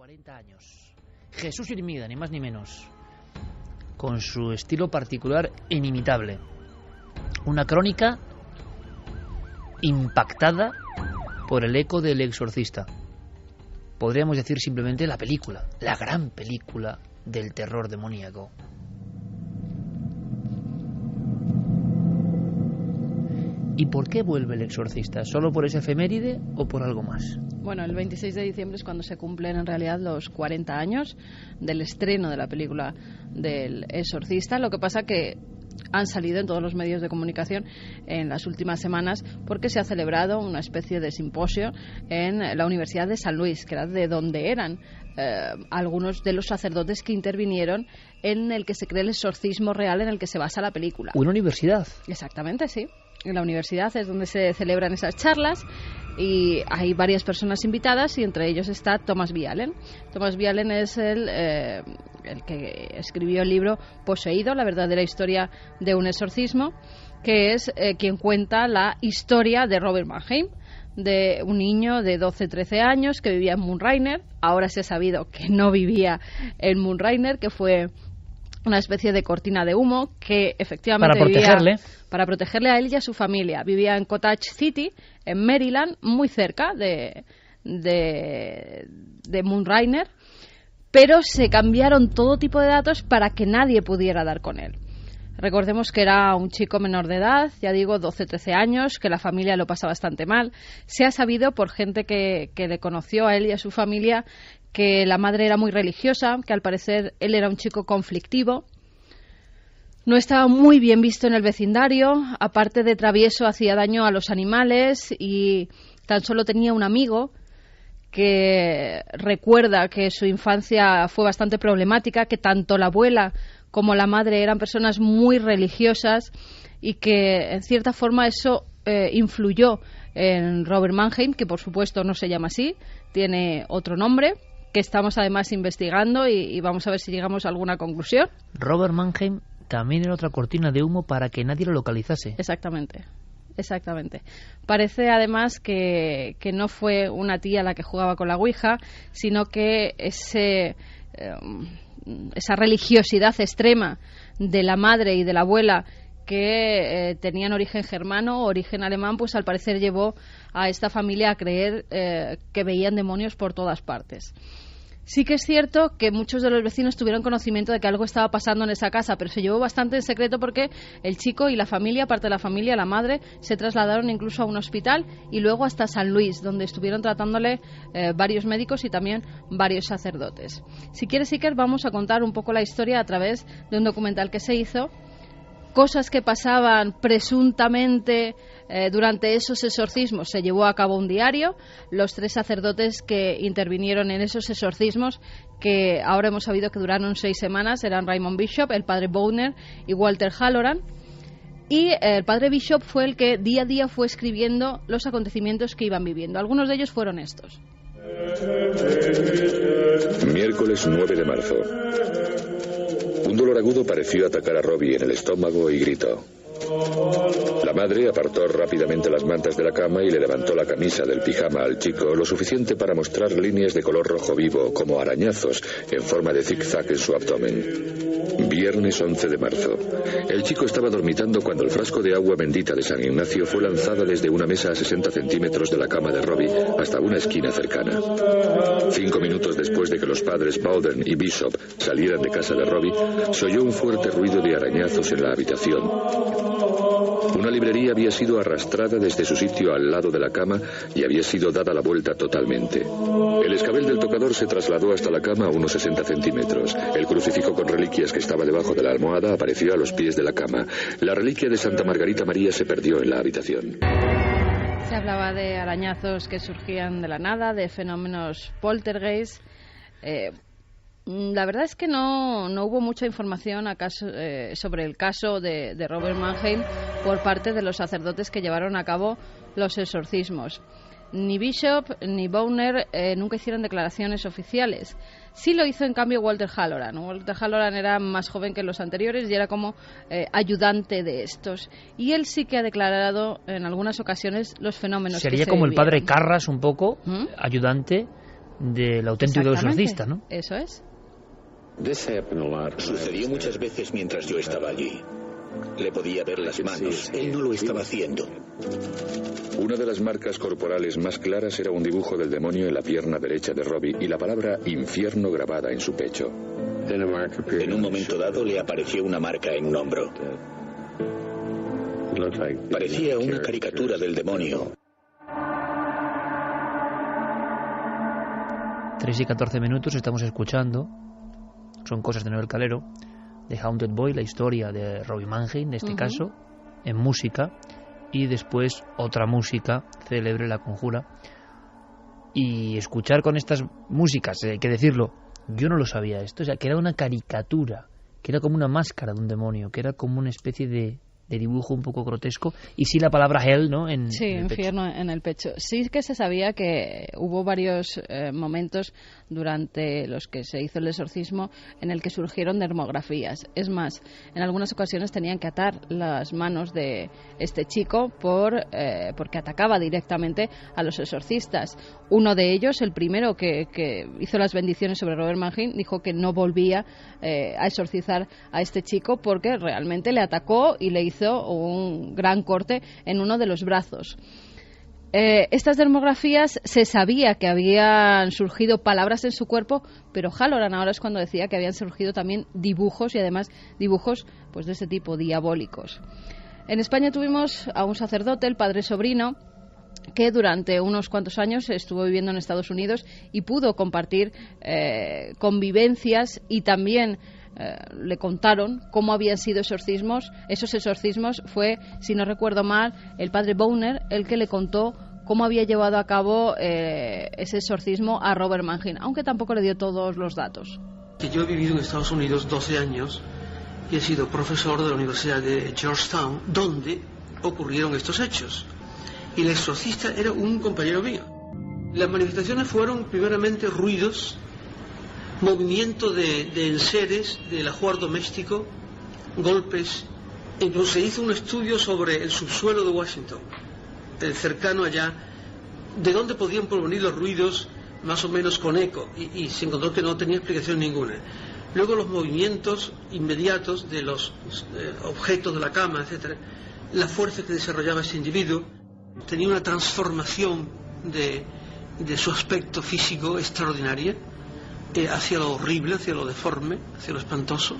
40 años. Jesús Hermida, ni más ni menos. Con su estilo particular e inimitable. Una crónica impactada por el eco del Exorcista. Podríamos decir simplemente la película, la gran película del terror demoníaco. ¿Y por qué vuelve El Exorcista? ¿Solo por ese efeméride o por algo más? Bueno, el 26 de diciembre es cuando se cumplen en realidad los 40 años del estreno de la película del Exorcista. Lo que pasa que han salido en todos los medios de comunicación en las últimas semanas porque se ha celebrado una especie de simposio en la Universidad de San Luis, que era de donde eran algunos de los sacerdotes que intervinieron en el que se cree el exorcismo real en el que se basa la película. ¿Una universidad? Exactamente, sí. En la universidad es donde se celebran esas charlas y hay varias personas invitadas y entre ellos está Thomas B. Allen. Thomas B. Allen es el que escribió el libro Poseído, la verdadera historia de un exorcismo, que es quien cuenta la historia de Robert Mannheim, de un niño de 12-13 años que vivía en Moonrainer. Ahora se ha sabido que no vivía en Moonrainer, que fue una especie de cortina de humo que efectivamente para protegerle a él y a su familia. Vivía en Cottage City, en Maryland, muy cerca de Moonrainer, pero se cambiaron todo tipo de datos para que nadie pudiera dar con él. Recordemos que era un chico menor de edad, ya digo, 12-13 años, que la familia lo pasa bastante mal. Se ha sabido por gente que le conoció a él y a su familia que la madre era muy religiosa, que al parecer él era un chico conflictivo. No estaba muy bien visto en el vecindario, aparte de travieso hacía daño a los animales y tan solo tenía un amigo que recuerda que su infancia fue bastante problemática, que tanto la abuela como la madre eran personas muy religiosas y que en cierta forma eso influyó en Robert Mannheim, que por supuesto no se llama así, tiene otro nombre, que estamos además investigando y vamos a ver si llegamos a alguna conclusión. Robert Mannheim también era otra cortina de humo para que nadie lo localizase. Exactamente. Parece además que no fue una tía la que jugaba con la ouija, sino que esa religiosidad extrema de la madre y de la abuela, que tenían origen germano o origen alemán, pues al parecer llevó a esta familia a creer que veían demonios por todas partes. Sí que es cierto que muchos de los vecinos tuvieron conocimiento de que algo estaba pasando en esa casa, pero se llevó bastante en secreto porque el chico y la familia, parte de la familia, la madre, se trasladaron incluso a un hospital y luego hasta San Luis, donde estuvieron tratándole varios médicos y también varios sacerdotes. Si quieres, Iker, vamos a contar un poco la historia a través de un documental que se hizo, cosas que pasaban presuntamente durante esos exorcismos. Se llevó a cabo un diario, los 3 sacerdotes que intervinieron en esos exorcismos, que ahora hemos sabido que duraron 6 semanas, eran Raymond Bishop, el padre Bowner y Walter Halloran. Y el padre Bishop fue el que día a día fue escribiendo los acontecimientos que iban viviendo. Algunos de ellos fueron estos. Miércoles 9 de marzo. Un dolor agudo pareció atacar a Robbie en el estómago y gritó. La madre apartó rápidamente las mantas de la cama y le levantó la camisa del pijama al chico lo suficiente para mostrar líneas de color rojo vivo como arañazos en forma de zigzag en su abdomen. Viernes 11 de marzo. El chico estaba dormitando cuando el frasco de agua bendita de San Ignacio fue lanzada desde una mesa a 60 centímetros de la cama de Robbie hasta una esquina cercana. 5 minutos después de que los padres Bowden y Bishop salieran de casa de Robbie, se oyó un fuerte ruido de arañazos en la habitación. Una librería había sido arrastrada desde su sitio al lado de la cama y había sido dada la vuelta totalmente. El escabel del tocador se trasladó hasta la cama a unos 60 centímetros. El crucifijo con reliquias que estaba debajo de la almohada apareció a los pies de la cama. La reliquia de Santa Margarita María se perdió en la habitación. Se hablaba de arañazos que surgían de la nada, de fenómenos poltergeist. La verdad es que no hubo mucha información sobre el caso de Robert Mannheim por parte de los sacerdotes que llevaron a cabo los exorcismos. Ni Bishop ni Bowner nunca hicieron declaraciones oficiales. Sí lo hizo en cambio Walter Halloran. Walter Halloran era más joven que los anteriores y era como ayudante de estos. Y él sí que ha declarado en algunas ocasiones los fenómenos que se Sería como el vivieron. padre Carras un poco, ayudante del auténtico exorcista, ¿no? Eso es. Sucedió muchas veces mientras yo estaba allí. Le podía ver las manos. Él no lo estaba haciendo. Una de las marcas corporales más claras era un dibujo del demonio en la pierna derecha de Robbie y la palabra infierno grabada en su pecho. En un momento dado le apareció una marca en un hombro. Parecía una caricatura del demonio. 3:14 estamos escuchando, son cosas de Noel Calero, The Haunted Boy, la historia de Robbie Mannheim, en este caso, en música, y después otra música célebre, La Conjura. Y escuchar con estas músicas, hay que decirlo, yo no lo sabía esto, o sea, que era una caricatura, que era como una máscara de un demonio, que era como una especie de dibujo un poco grotesco, y sí la palabra hell, ¿no? En el infierno pecho. En el pecho. Sí que se sabía que hubo varios momentos durante los que se hizo el exorcismo en el que surgieron dermografías. Es más, en algunas ocasiones tenían que atar las manos de este chico porque atacaba directamente a los exorcistas. Uno de ellos, el primero que hizo las bendiciones sobre Robert Mannheim, dijo que no volvía a exorcizar a este chico porque realmente le atacó y le hizo un gran corte en uno de los brazos. Estas dermografías se sabía que habían surgido palabras en su cuerpo, pero Halloran ahora es cuando decía que habían surgido también dibujos, y además dibujos pues de ese tipo, diabólicos. En España tuvimos a un sacerdote, el padre Sobrino, que durante unos cuantos años estuvo viviendo en Estados Unidos y pudo compartir convivencias, y también le contaron cómo habían sido exorcismos. Esos exorcismos fue, si no recuerdo mal, el padre Bowner el que le contó cómo había llevado a cabo ese exorcismo a Robert Mannheim, aunque tampoco le dio todos los datos. Yo he vivido en Estados Unidos 12 años y he sido profesor de la Universidad de Georgetown, donde ocurrieron estos hechos. Y el exorcista era un compañero mío. Las manifestaciones fueron primeramente ruidos, movimiento de enseres, del ajuar doméstico, golpes. Incluso se hizo un estudio sobre el subsuelo de Washington, cercano allá, de dónde podían provenir los ruidos más o menos con eco, y se encontró que no tenía explicación ninguna. Luego los movimientos inmediatos de los objetos de la cama, etcétera, la fuerza que desarrollaba ese individuo. Tenía una transformación de su aspecto físico extraordinaria, hacia lo horrible, hacia lo deforme, hacia lo espantoso,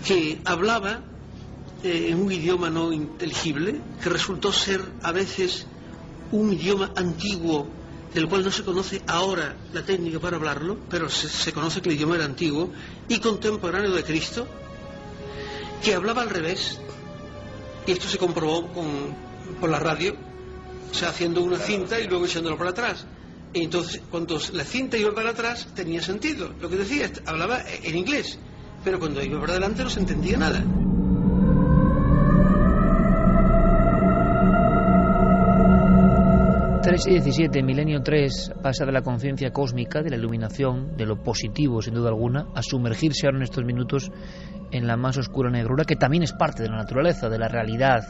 que hablaba en un idioma no inteligible, que resultó ser a veces un idioma antiguo, del cual no se conoce ahora la técnica para hablarlo, pero se conoce que el idioma era antiguo y contemporáneo de Cristo, que hablaba al revés, y esto se comprobó por la radio, o sea, haciendo una cinta y luego echándolo para atrás. Y entonces, cuando la cinta iba para atrás, tenía sentido. Lo que decía, hablaba en inglés, pero cuando iba para adelante no se entendía nada. Tres y 17, Milenio 3 pasa de la conciencia cósmica, de la iluminación, de lo positivo sin duda alguna, a sumergirse ahora en estos minutos en la más oscura negrura, que también es parte de la naturaleza, de la realidad.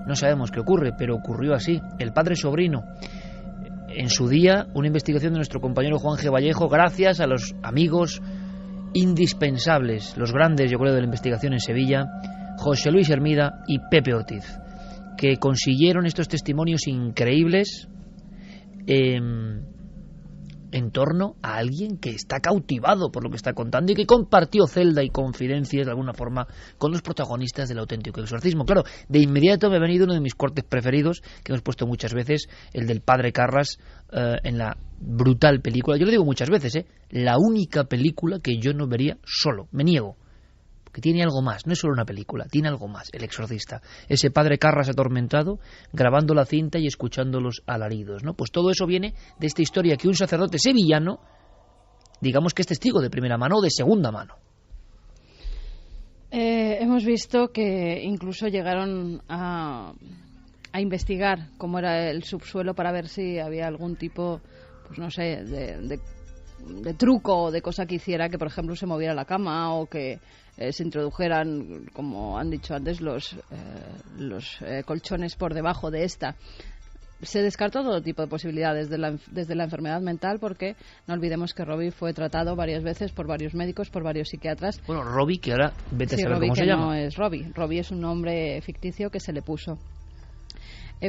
No sabemos qué ocurre, pero ocurrió así. El padre Sobrino, en su día, una investigación de nuestro compañero Juan G. Vallejo, gracias a los amigos indispensables, los grandes, yo creo, de la investigación en Sevilla, José Luis Hermida y Pepe Ortiz, que consiguieron estos testimonios increíbles en torno a alguien que está cautivado por lo que está contando y que compartió celda y confidencias de alguna forma con los protagonistas del auténtico exorcismo. Claro, de inmediato me ha venido uno de mis cortes preferidos, que hemos puesto muchas veces, el del padre Carras, en la brutal película. Yo lo digo muchas veces, la única película que yo no vería solo, me niego, que tiene algo más, no es solo una película, tiene algo más, El exorcista. Ese padre Carras atormentado, grabando la cinta y escuchando los alaridos, ¿no? Pues todo eso viene de esta historia que un sacerdote sevillano, digamos que es testigo de primera mano o de segunda mano. Hemos visto que incluso llegaron a investigar cómo era el subsuelo para ver si había algún tipo, pues no sé, de truco o de cosa que hiciera que, por ejemplo, se moviera la cama o que se introdujeran, como han dicho antes, los colchones por debajo de esta. Se descartó todo tipo de posibilidades desde la enfermedad mental, porque no olvidemos que Robbie fue tratado varias veces por varios médicos, por varios psiquiatras. Bueno, Robbie, que ahora vete a saber Robbie, cómo se llama. No es Robbie. Robbie es un nombre ficticio que se le puso.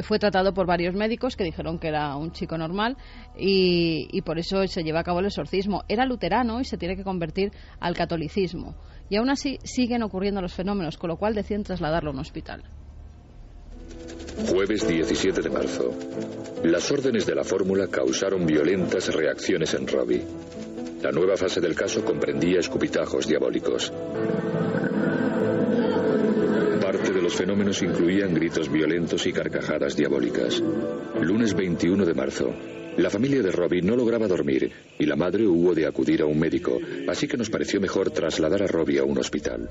Fue tratado por varios médicos que dijeron que era un chico normal y por eso se lleva a cabo el exorcismo. Era luterano y se tiene que convertir al catolicismo. Y aún así siguen ocurriendo los fenómenos, con lo cual deciden trasladarlo a un hospital. Jueves 17 de marzo. Las órdenes de la fórmula causaron violentas reacciones en Robbie. La nueva fase del caso comprendía escupitajos diabólicos. Parte de los fenómenos incluían gritos violentos y carcajadas diabólicas. Lunes 21 de marzo. La familia de Robbie no lograba dormir y la madre hubo de acudir a un médico, así que nos pareció mejor trasladar a Robbie a un hospital.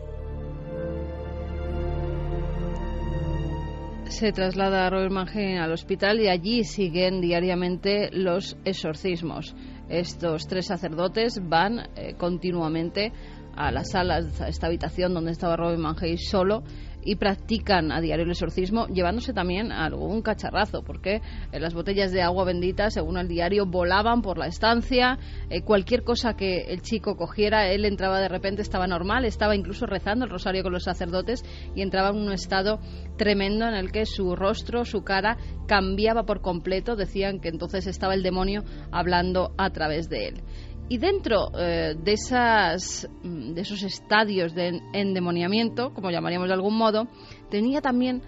Se traslada a Robert Mannheim al hospital y allí siguen diariamente los exorcismos. Estos 3 sacerdotes van continuamente a las salas, a esta habitación donde estaba Robert Mannheim solo, y practican a diario el exorcismo, llevándose también algún cacharrazo, porque las botellas de agua bendita, según el diario, volaban por la estancia. Cualquier cosa que el chico cogiera, él entraba de repente, estaba normal, estaba incluso rezando el rosario con los sacerdotes y entraba en un estado tremendo en el que su rostro, su cara cambiaba por completo. Decían que entonces estaba el demonio hablando a través de él. Y dentro de esos estadios de endemoniamiento, como llamaríamos de algún modo, tenía también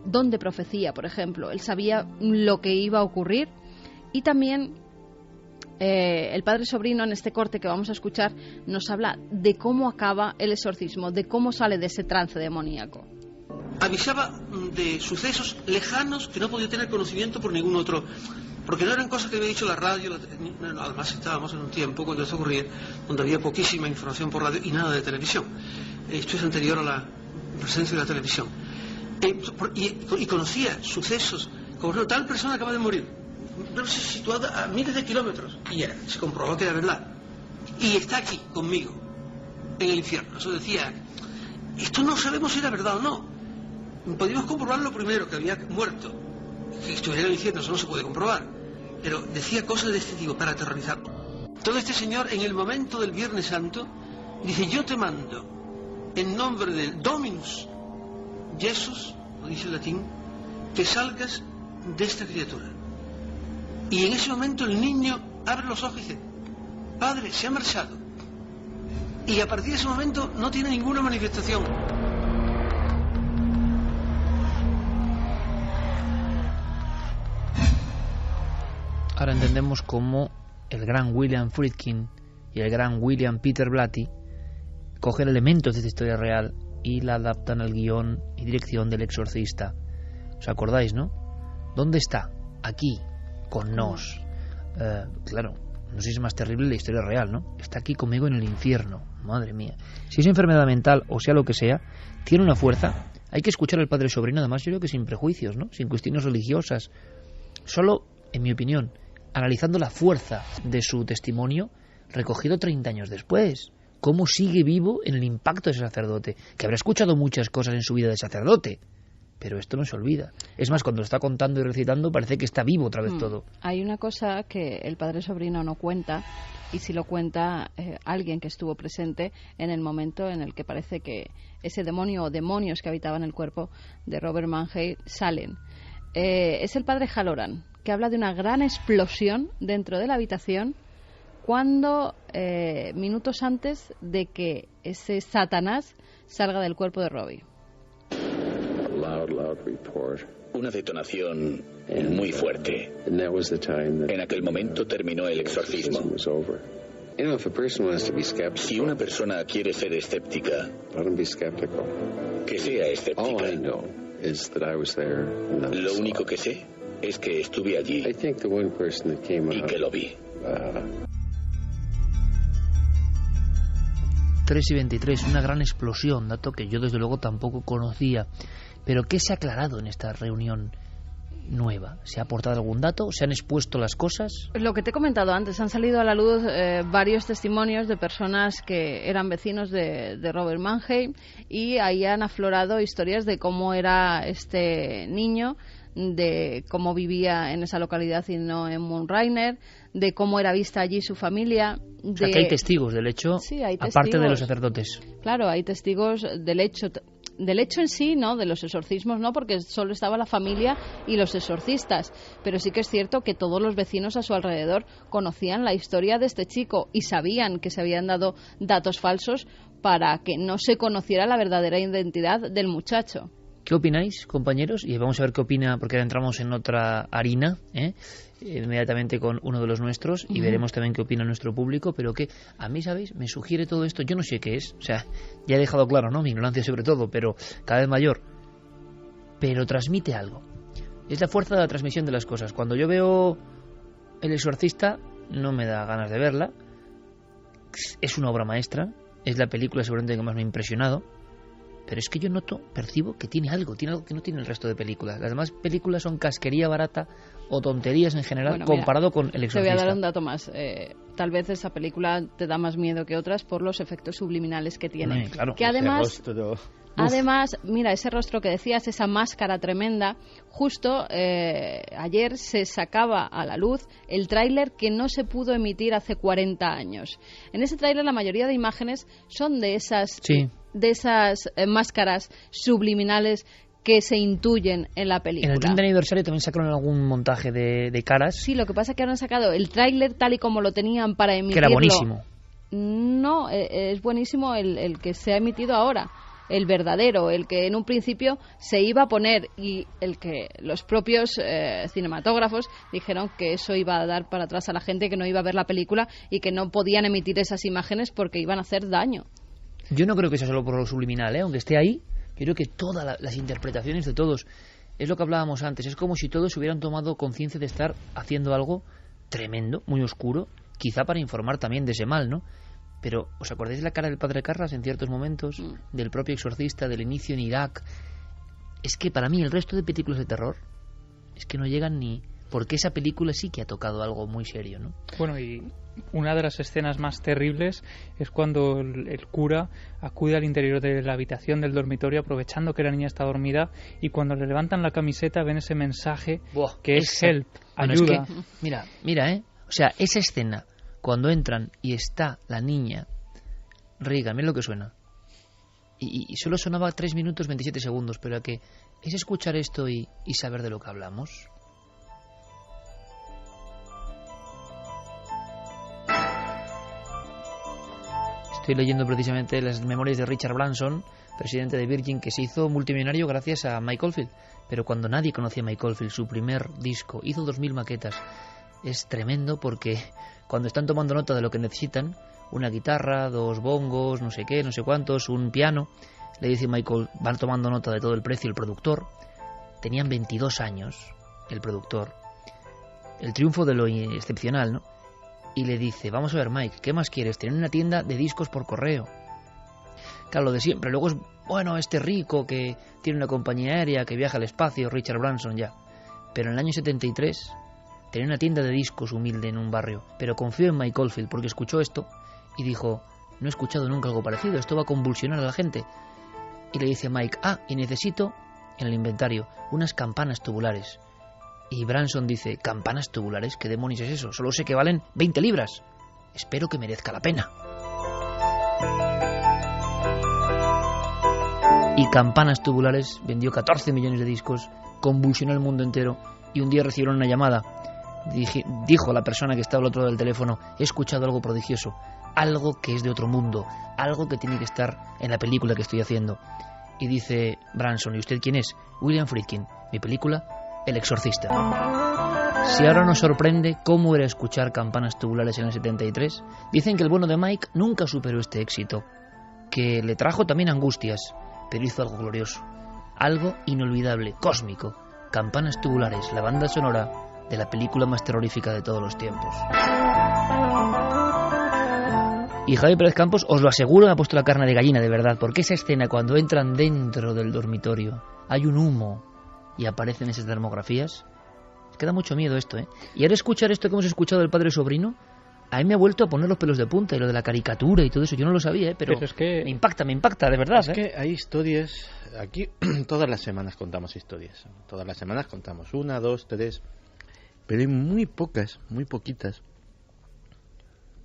don de profecía, por ejemplo. Él sabía lo que iba a ocurrir. Y también el padre Sobrino, en este corte que vamos a escuchar, nos habla de cómo acaba el exorcismo, de cómo sale de ese trance demoníaco. Avisaba de sucesos lejanos que no podía tener conocimiento por ningún otro, porque no eran cosas que había dicho la radio. Además estábamos en un tiempo, cuando esto ocurría, donde había poquísima información por radio y nada de televisión. Esto es anterior a la presencia de la televisión. Y conocía sucesos, como tal persona acaba de morir, no sé, situada a miles de kilómetros, y se comprobó que era verdad, y está aquí conmigo en el infierno. Eso decía, esto no sabemos si era verdad o no. Podíamos comprobarlo primero, que había muerto, que estuviera en el infierno, eso no se puede comprobar, pero decía cosas de este tipo para aterrorizarlo. Todo este señor, en el momento del Viernes Santo, dice: yo te mando en nombre del Dominus Jesus, lo dice en latín, que salgas de esta criatura. Y en ese momento el niño abre los ojos y dice: padre, se ha marchado. Y a partir de ese momento no tiene ninguna manifestación. Ahora entendemos cómo el gran William Friedkin y el gran William Peter Blatty cogen elementos de esta historia real y la adaptan al guión y dirección del Exorcista. ¿Os acordáis, no? ¿Dónde está? Aquí, con nos. Claro, no sé si es más terrible la historia real, ¿no? Está aquí conmigo en el infierno. Madre mía. Si es enfermedad mental o sea lo que sea, tiene una fuerza. Hay que escuchar al padre Sobrino, además yo creo que sin prejuicios, ¿no? Sin cuestiones religiosas. Solo, en mi opinión, analizando la fuerza de su testimonio recogido 30 años después. Cómo sigue vivo en el impacto de ese sacerdote, que habrá escuchado muchas cosas en su vida de sacerdote, pero esto no se olvida. Es más, cuando lo está contando y recitando parece que está vivo otra vez todo. Hay una cosa que el padre Sobrino no cuenta, y si lo cuenta alguien que estuvo presente en el momento en el que parece que ese demonio o demonios que habitaban el cuerpo de Robert Mannheim salen. Es el padre Halloran, que habla de una gran explosión dentro de la habitación cuando minutos antes de que ese Satanás salga del cuerpo de Robbie. Una detonación muy fuerte. En aquel momento terminó el exorcismo. Si una persona quiere ser escéptica, que sea escéptica. Lo único que sé es que estuve allí y que lo vi. 3:23, una gran explosión, dato que yo desde luego tampoco conocía. Pero ¿qué se ha aclarado en esta reunión nueva? ¿Se ha aportado algún dato? ¿Se han expuesto las cosas? Lo que te he comentado antes, han salido a la luz varios testimonios de personas que eran vecinos de Robert Mannheim, y ahí han aflorado historias de cómo era este niño, de cómo vivía en esa localidad y no en Mount Rainier, de cómo era vista allí su familia. O sea, que hay testigos del hecho, sí, hay testigos, aparte de los sacerdotes. Claro, hay testigos del hecho en sí, ¿no? De los exorcismos, no, porque solo estaba la familia y los exorcistas. Pero sí que es cierto que todos los vecinos a su alrededor conocían la historia de este chico y sabían que se habían dado datos falsos para que no se conociera la verdadera identidad del muchacho. ¿Qué opináis, compañeros? Y vamos a ver qué opina, porque ahora entramos en otra harina, inmediatamente con uno de los nuestros, y veremos también qué opina nuestro público, pero que a mí, ¿sabéis? Me sugiere todo esto, yo no sé qué es, o sea, ya he dejado claro, ¿no?, mi ignorancia sobre todo, pero cada vez mayor, pero transmite algo. Es la fuerza de la transmisión de las cosas. Cuando yo veo El Exorcista, no me da ganas de verla, es una obra maestra, es la película seguramente que más me ha impresionado, pero es que yo percibo que tiene algo que no tiene el resto de películas. Las demás películas son casquería barata o tonterías en general, comparado con El Exorcista. Te voy a dar un dato más. Tal vez esa película te da más miedo que otras por los efectos subliminales que tiene. Claro. Que además, mira, ese rostro que decías, esa máscara tremenda, justo ayer se sacaba a la luz el tráiler que no se pudo emitir hace 40 años. En ese tráiler la mayoría de imágenes son de esas... Sí. De esas máscaras subliminales que se intuyen en la película. En el 30 aniversario también sacaron algún montaje de caras. Sí, lo que pasa es que ahora han sacado el tráiler tal y como lo tenían para emitirlo. Que era buenísimo. No, es buenísimo el que se ha emitido ahora, el verdadero, el que en un principio se iba a poner, y el que los propios cinematógrafos dijeron que eso iba a dar para atrás a la gente, que no iba a ver la película y que no podían emitir esas imágenes porque iban a hacer daño. Yo no creo que sea solo por lo subliminal, aunque esté ahí. Yo creo que todas las interpretaciones de todos, es lo que hablábamos antes, es como si todos hubieran tomado conciencia de estar haciendo algo tremendo, muy oscuro, quizá para informar también de ese mal, ¿no? Pero, ¿os acordáis de la cara del padre Carras en ciertos momentos? Del propio exorcista, del inicio en Irak. Es que para mí el resto de películas de terror es que no llegan ni... Porque esa película sí que ha tocado algo muy serio, ¿no? Bueno, y una de las escenas más terribles es cuando el cura acude al interior de la habitación del dormitorio aprovechando que la niña está dormida, y cuando le levantan la camiseta ven ese mensaje que es help, ayuda. Es que, mira, o sea, esa escena, cuando entran y está la niña, Reagan, mira lo que suena. Y solo sonaba 3 minutos 27 segundos, pero que es escuchar esto y saber de lo que hablamos. Estoy leyendo precisamente las memorias de Richard Branson, presidente de Virgin, que se hizo multimillonario gracias a Mike Oldfield. Pero cuando nadie conocía a Mike Oldfield, su primer disco, hizo 2000 maquetas. Es tremendo porque cuando están tomando nota de lo que necesitan, una guitarra, 2 bongos, no sé qué, no sé cuántos, un piano, le dice Michael, van tomando nota de todo el precio, el productor. Tenían 22 años, el productor. El triunfo de lo excepcional, ¿no? Y le dice, vamos a ver, Mike, ¿qué más quieres? Tener una tienda de discos por correo. Claro, lo de siempre. Luego es, bueno, este rico que tiene una compañía aérea, que viaja al espacio, Richard Branson ya. Pero en el año 73 tenía una tienda de discos humilde en un barrio. Pero confió en Mike Oldfield porque escuchó esto y dijo, no he escuchado nunca algo parecido, esto va a convulsionar a la gente. Y le dice Mike, y necesito en el inventario unas campanas tubulares. Y Branson dice, ¿campanas tubulares? ¿Qué demonios es eso? Solo sé que valen 20 libras. Espero que merezca la pena. Y Campanas Tubulares vendió 14 millones de discos, convulsionó el mundo entero, y un día recibieron una llamada. Dijo la persona que estaba al otro lado del teléfono, he escuchado algo prodigioso, algo que es de otro mundo, algo que tiene que estar en la película que estoy haciendo. Y dice Branson, ¿y usted quién es? William Friedkin, mi película El Exorcista. Si ahora nos sorprende cómo era escuchar Campanas Tubulares en el 73, dicen que el bueno de Mike nunca superó este éxito, que le trajo también angustias, pero hizo algo glorioso, algo inolvidable, cósmico. Campanas Tubulares, la banda sonora de la película más terrorífica de todos los tiempos. Y Javi Pérez Campos, os lo aseguro, me ha puesto la carne de gallina, de verdad, porque esa escena cuando entran dentro del dormitorio, hay un humo y aparecen esas termografías, es que da mucho miedo esto, ¿eh? Y ahora escuchar esto que hemos escuchado del padre sobrino, a mí me ha vuelto a poner los pelos de punta, y lo de la caricatura y todo eso, yo no lo sabía, pero es que me impacta, de verdad. Es que hay historias, aquí todas las semanas contamos historias, todas las semanas contamos 1, 2, 3, pero hay muy poquitas,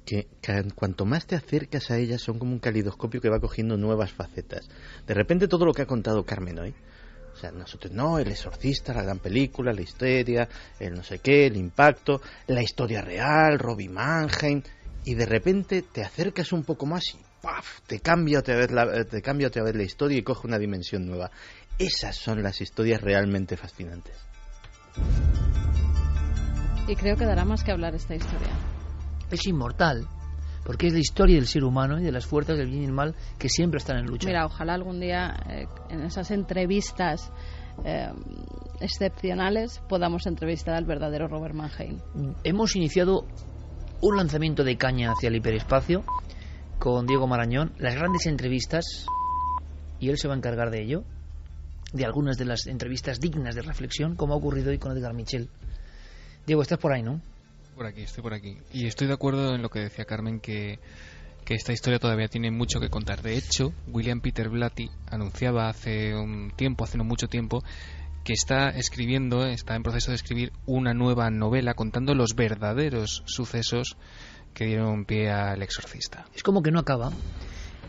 que cuanto más te acercas a ellas son como un calidoscopio que va cogiendo nuevas facetas. De repente todo lo que ha contado Carmen hoy, o sea, nosotros no, El Exorcista, la gran película, la histeria, el no sé qué, el impacto, la historia real, Robbie Mannheim, y de repente te acercas un poco más y ¡paf! Te cambia otra vez la historia y coge una dimensión nueva. Esas son las historias realmente fascinantes. Y creo que dará más que hablar esta historia. Es inmortal, porque es la historia del ser humano y de las fuerzas del bien y el mal que siempre están en lucha. Mira, ojalá algún día en esas entrevistas excepcionales podamos entrevistar al verdadero Robert Mannheim. Hemos iniciado un lanzamiento de caña hacia el hiperespacio con Diego Marañón, las grandes entrevistas, y él se va a encargar de ello, de algunas de las entrevistas dignas de reflexión, como ha ocurrido hoy con Edgar Michel. Diego, estás por ahí, ¿no? Estoy por aquí. Y estoy de acuerdo en lo que decía Carmen, que esta historia todavía tiene mucho que contar. De hecho, William Peter Blatty anunciaba hace no mucho tiempo, que está en proceso de escribir una nueva novela contando los verdaderos sucesos que dieron pie al Exorcista. Es como que no acaba.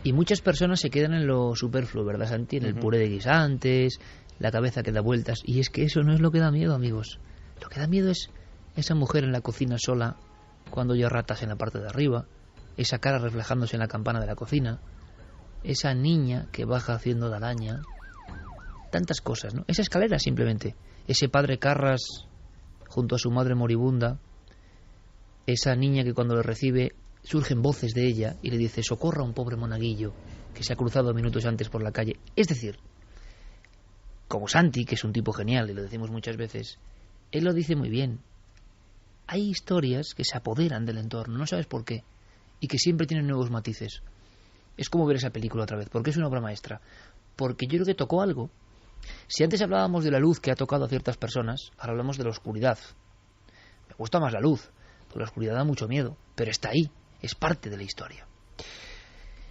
Y muchas personas se quedan en lo superfluo, ¿verdad, Santi? En el puré de guisantes, la cabeza que da vueltas. Y es que eso no es lo que da miedo, amigos. Lo que da miedo es esa mujer en la cocina sola, cuando oye ratas en la parte de arriba, esa cara reflejándose en la campana de la cocina, esa niña que baja haciendo de araña, tantas cosas, ¿no? Esa escalera simplemente, ese padre Carras junto a su madre moribunda, esa niña que cuando le recibe surgen voces de ella y le dice socorra a un pobre monaguillo que se ha cruzado minutos antes por la calle. Es decir, como Santi, que es un tipo genial y lo decimos muchas veces, él lo dice muy bien. Hay historias que se apoderan del entorno, no sabes por qué, y que siempre tienen nuevos matices. Es como ver esa película otra vez, porque es una obra maestra, porque yo creo que tocó algo. Si antes hablábamos de la luz que ha tocado a ciertas personas, ahora hablamos de la oscuridad. Me gusta más la luz, porque la oscuridad da mucho miedo, pero está ahí, es parte de la historia.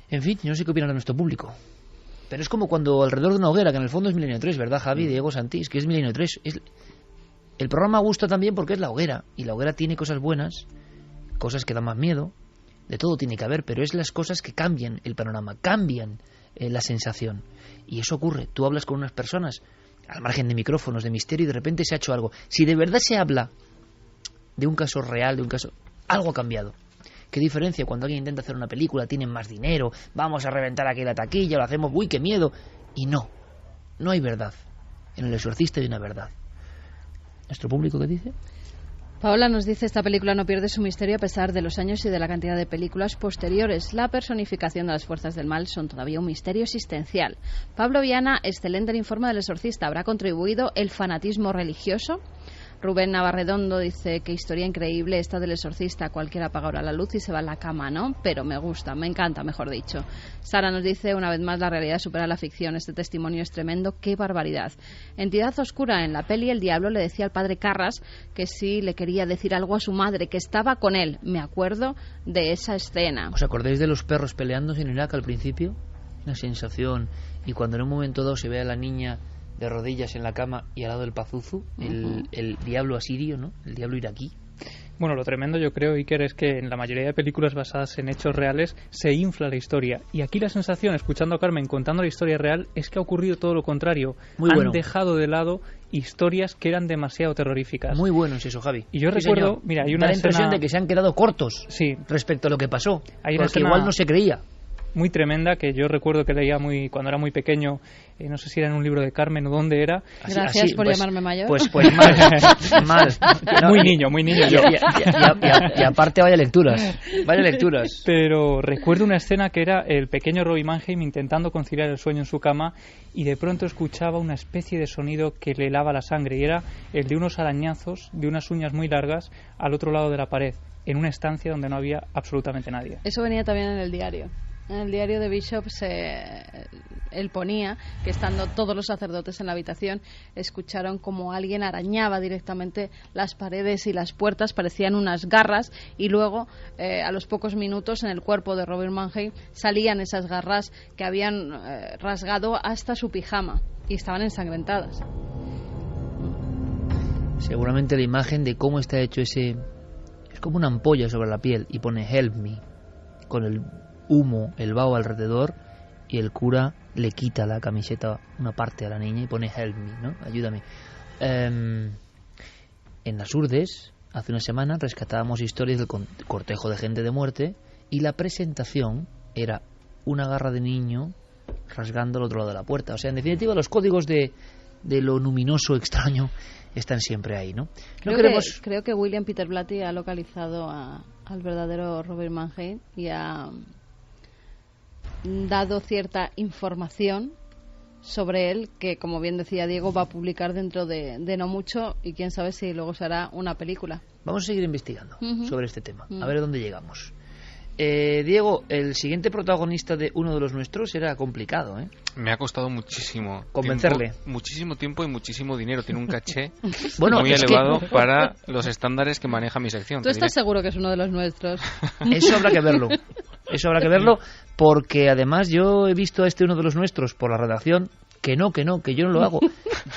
En fin, yo no sé qué opinan de nuestro público, pero es como cuando alrededor de una hoguera, que en el fondo es Milenio 3, ¿verdad, Javi, Diego, Santi? Es que es Milenio 3, el programa gusta también porque es la hoguera, y la hoguera tiene cosas buenas, cosas que dan más miedo, de todo tiene que haber, pero es las cosas que cambian el panorama, cambian la sensación. Y eso ocurre, tú hablas con unas personas, al margen de micrófonos, de misterio, y de repente se ha hecho algo. Si de verdad se habla de un caso real, algo ha cambiado. ¿Qué diferencia cuando alguien intenta hacer una película, tienen más dinero, vamos a reventar aquí la taquilla, lo hacemos, uy, qué miedo? Y no hay verdad. En El Exorcista hay una verdad. ¿Nuestro público qué dice? Paola nos dice, esta película no pierde su misterio a pesar de los años y de la cantidad de películas posteriores. La personificación de las fuerzas del mal son todavía un misterio existencial. Pablo Viana, excelente el informe del Exorcista. ¿Habrá contribuido el fanatismo religioso? Rubén Navarredondo dice, qué historia increíble esta del Exorcista, cualquiera apaga ahora la luz y se va a la cama, ¿no? Pero me gusta, me encanta, mejor dicho. Sara nos dice, una vez más la realidad supera la ficción, este testimonio es tremendo, qué barbaridad. Entidad oscura, en la peli el diablo le decía al padre Carras que sí le quería decir algo a su madre, que estaba con él, me acuerdo de esa escena. ¿Os acordáis de los perros peleándose en Irak al principio? Una sensación, y cuando en un momento dado se ve a la niña de rodillas en la cama y al lado del Pazuzu, el diablo asirio, ¿no? El diablo iraquí. Bueno, lo tremendo yo creo, Iker, es que en la mayoría de películas basadas en hechos reales se infla la historia. Y aquí la sensación, escuchando a Carmen contando la historia real, es que ha ocurrido todo lo contrario. Han dejado de lado historias que eran demasiado terroríficas. Muy bueno es eso, Javi. Y yo recuerdo, mira, hay una da la impresión de que se han quedado cortos respecto a lo que pasó. Hay porque igual no se creía. Muy tremenda, que yo recuerdo que leía cuando era muy pequeño, no sé si era en un libro de Carmen o dónde era. Gracias por llamarme mayor. Pues mal. Muy niño yo. Y aparte vaya lecturas. Pero recuerdo una escena que era el pequeño Robbie Mannheim intentando conciliar el sueño en su cama y de pronto escuchaba una especie de sonido que le helaba la sangre y era el de unos arañazos, de unas uñas muy largas al otro lado de la pared, en una estancia donde no había absolutamente nadie. Eso venía también en el diario. En el diario de Bishop él ponía que estando todos los sacerdotes en la habitación escucharon como alguien arañaba directamente las paredes y las puertas, parecían unas garras, y luego a los pocos minutos en el cuerpo de Robert Mannheim salían esas garras que habían rasgado hasta su pijama y estaban ensangrentadas. Seguramente la imagen de cómo está hecho ese... es como una ampolla sobre la piel y pone "Help me", con el humo, el vaho alrededor, y el cura le quita la camiseta, una parte a la niña, y pone "Help me", ¿no? Ayúdame. En las Urdes, hace una semana, rescatábamos historias del cortejo de gente de muerte, y la presentación era una garra de niño rasgando al otro lado de la puerta. O sea, en definitiva, los códigos de lo luminoso, extraño, están siempre ahí, ¿no? Creo que William Peter Blatty ha localizado al verdadero Robert Mannheim y ha dado cierta información sobre él que, como bien decía Diego, va a publicar dentro de no mucho, y quién sabe si luego se hará una película. Vamos a seguir investigando sobre este tema, a ver dónde llegamos. Diego, el siguiente protagonista de Uno de los Nuestros era complicado, ¿eh? Me ha costado muchísimo convencerle. Muchísimo tiempo y muchísimo dinero. Tiene un caché muy elevado para los estándares que maneja mi sección. ¿Tú estás seguro que es uno de los nuestros? Eso habrá que verlo. Eso habrá que verlo, porque además yo he visto a Uno de los Nuestros por la redacción que yo no lo hago,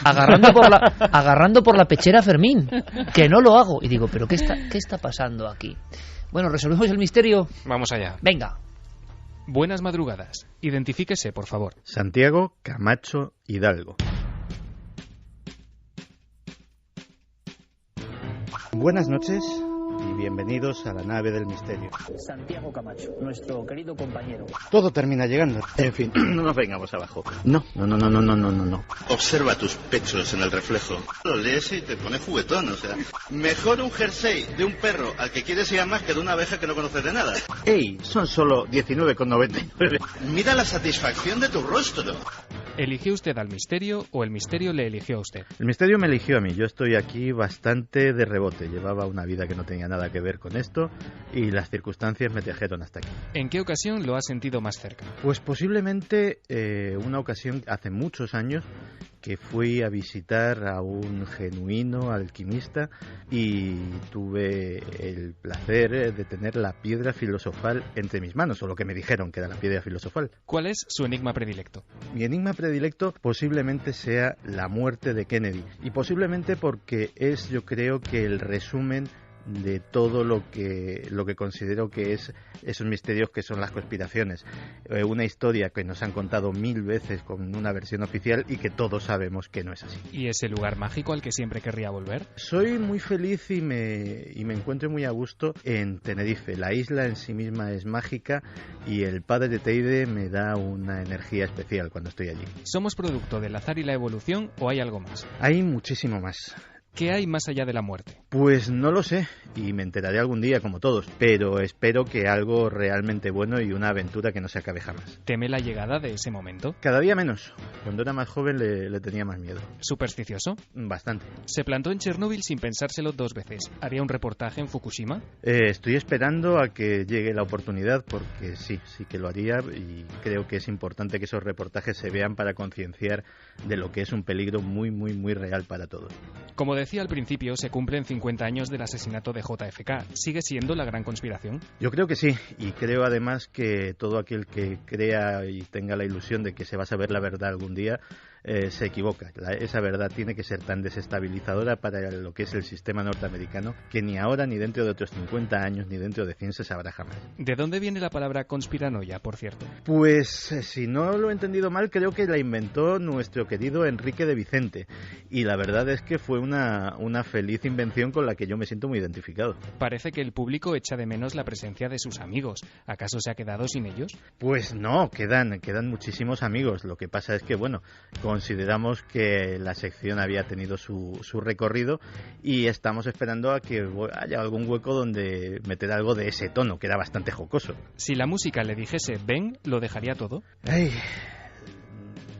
agarrando por la pechera a Fermín, que no lo hago, y digo, pero ¿qué está pasando aquí? Bueno, ¿resolvemos el misterio? Vamos allá. Venga. Buenas madrugadas. Identifíquese, por favor. Santiago Camacho Hidalgo. Buenas noches y bienvenidos a la nave del misterio. Santiago Camacho, nuestro querido compañero. Todo termina llegando. En fin, no nos vengamos abajo. No. Observa tus pechos en el reflejo. Lo lees y te pone juguetón, o sea. Mejor un jersey de un perro al que quieres ir más que de una abeja que no conoces de nada. ¡Ey! Son solo 19,99. Mira la satisfacción de tu rostro. ¿Eligió usted al misterio o el misterio le eligió a usted? El misterio me eligió a mí. Yo estoy aquí bastante de rebote. Llevaba una vida que no tenía nada que ver con esto y las circunstancias me trajeron hasta aquí. ¿En qué ocasión lo ha sentido más cerca? Pues posiblemente una ocasión hace muchos años que fui a visitar a un genuino alquimista y tuve el placer de tener la piedra filosofal entre mis manos, o lo que me dijeron que era la piedra filosofal. ¿Cuál es su enigma predilecto? Mi enigma predilecto posiblemente sea la muerte de Kennedy, y posiblemente porque es, yo creo, que el resumen de todo lo que considero que es esos misterios que son las conspiraciones. Una historia que nos han contado 1000 veces con una versión oficial y que todos sabemos que no es así. ¿Y ese lugar mágico al que siempre querría volver? Soy muy feliz y me encuentro muy a gusto en Tenerife. La isla en sí misma es mágica y el padre de Teide me da una energía especial cuando estoy allí. ¿Somos producto del azar y la evolución o hay algo más? Hay muchísimo más. ¿Qué hay más allá de la muerte? Pues no lo sé, y me enteraré algún día como todos, pero espero que algo realmente bueno y una aventura que no se acabe jamás. ¿Teme la llegada de ese momento? Cada día menos. Cuando era más joven le tenía más miedo. ¿Supersticioso? Bastante. ¿Se plantó en Chernóbil sin pensárselo 2 veces? ¿Haría un reportaje en Fukushima? Estoy esperando a que llegue la oportunidad porque sí que lo haría, y creo que es importante que esos reportajes se vean para concienciar de lo que es un peligro muy, muy, muy real para todos. Como decía al principio, se cumplen 50 años del asesinato de JFK. ¿Sigue siendo la gran conspiración? Yo creo que sí, y creo además que todo aquel que crea y tenga la ilusión de que se va a saber la verdad algún día, se equivoca. Esa verdad tiene que ser tan desestabilizadora para lo que es el sistema norteamericano que ni ahora, ni dentro de otros 50 años, ni dentro de 100 se sabrá jamás. ¿De dónde viene la palabra conspiranoia, por cierto? Pues, si no lo he entendido mal, creo que la inventó nuestro querido Enrique de Vicente, y la verdad es que fue una feliz invención con la que yo me siento muy identificado. Parece que el público echa de menos la presencia de sus amigos. ¿Acaso se ha quedado sin ellos? Pues no, quedan muchísimos amigos. Lo que pasa es que, bueno, consideramos que la sección había tenido su recorrido y estamos esperando a que haya algún hueco donde meter algo de ese tono, que era bastante jocoso. Si la música le dijese ven, ¿lo dejaría todo? Ay,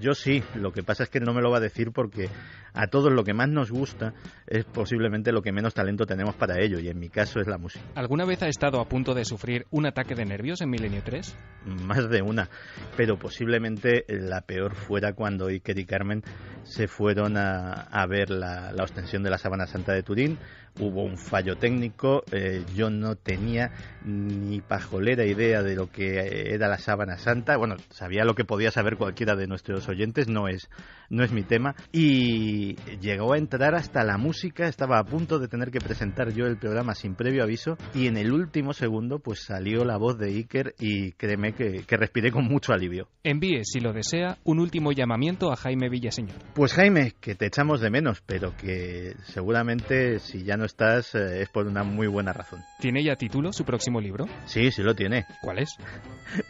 yo sí, lo que pasa es que no me lo va a decir porque a todos lo que más nos gusta es posiblemente lo que menos talento tenemos para ello, y en mi caso es la música. ¿Alguna vez ha estado a punto de sufrir un ataque de nervios en Milenio 3? más de una, pero posiblemente la peor fuera cuando Iker y Carmen se fueron a ver la ostensión de la Sábana Santa de Turín. Hubo un fallo técnico, yo no tenía ni pajolera idea de lo que era la Sábana Santa. Bueno, sabía lo que podía saber cualquiera de nuestros oyentes, no es mi tema. Y llegó a entrar hasta la música, estaba a punto de tener que presentar yo el programa sin previo aviso, y en el último segundo pues salió la voz de Iker y créeme que respiré con mucho alivio. Envíe, si lo desea, un último llamamiento a Jaime Villaseñor. Pues Jaime, que te echamos de menos, pero que seguramente si ya no estás es por una muy buena razón. ¿Tiene ya título su próximo libro? Sí, sí lo tiene. ¿Cuál es?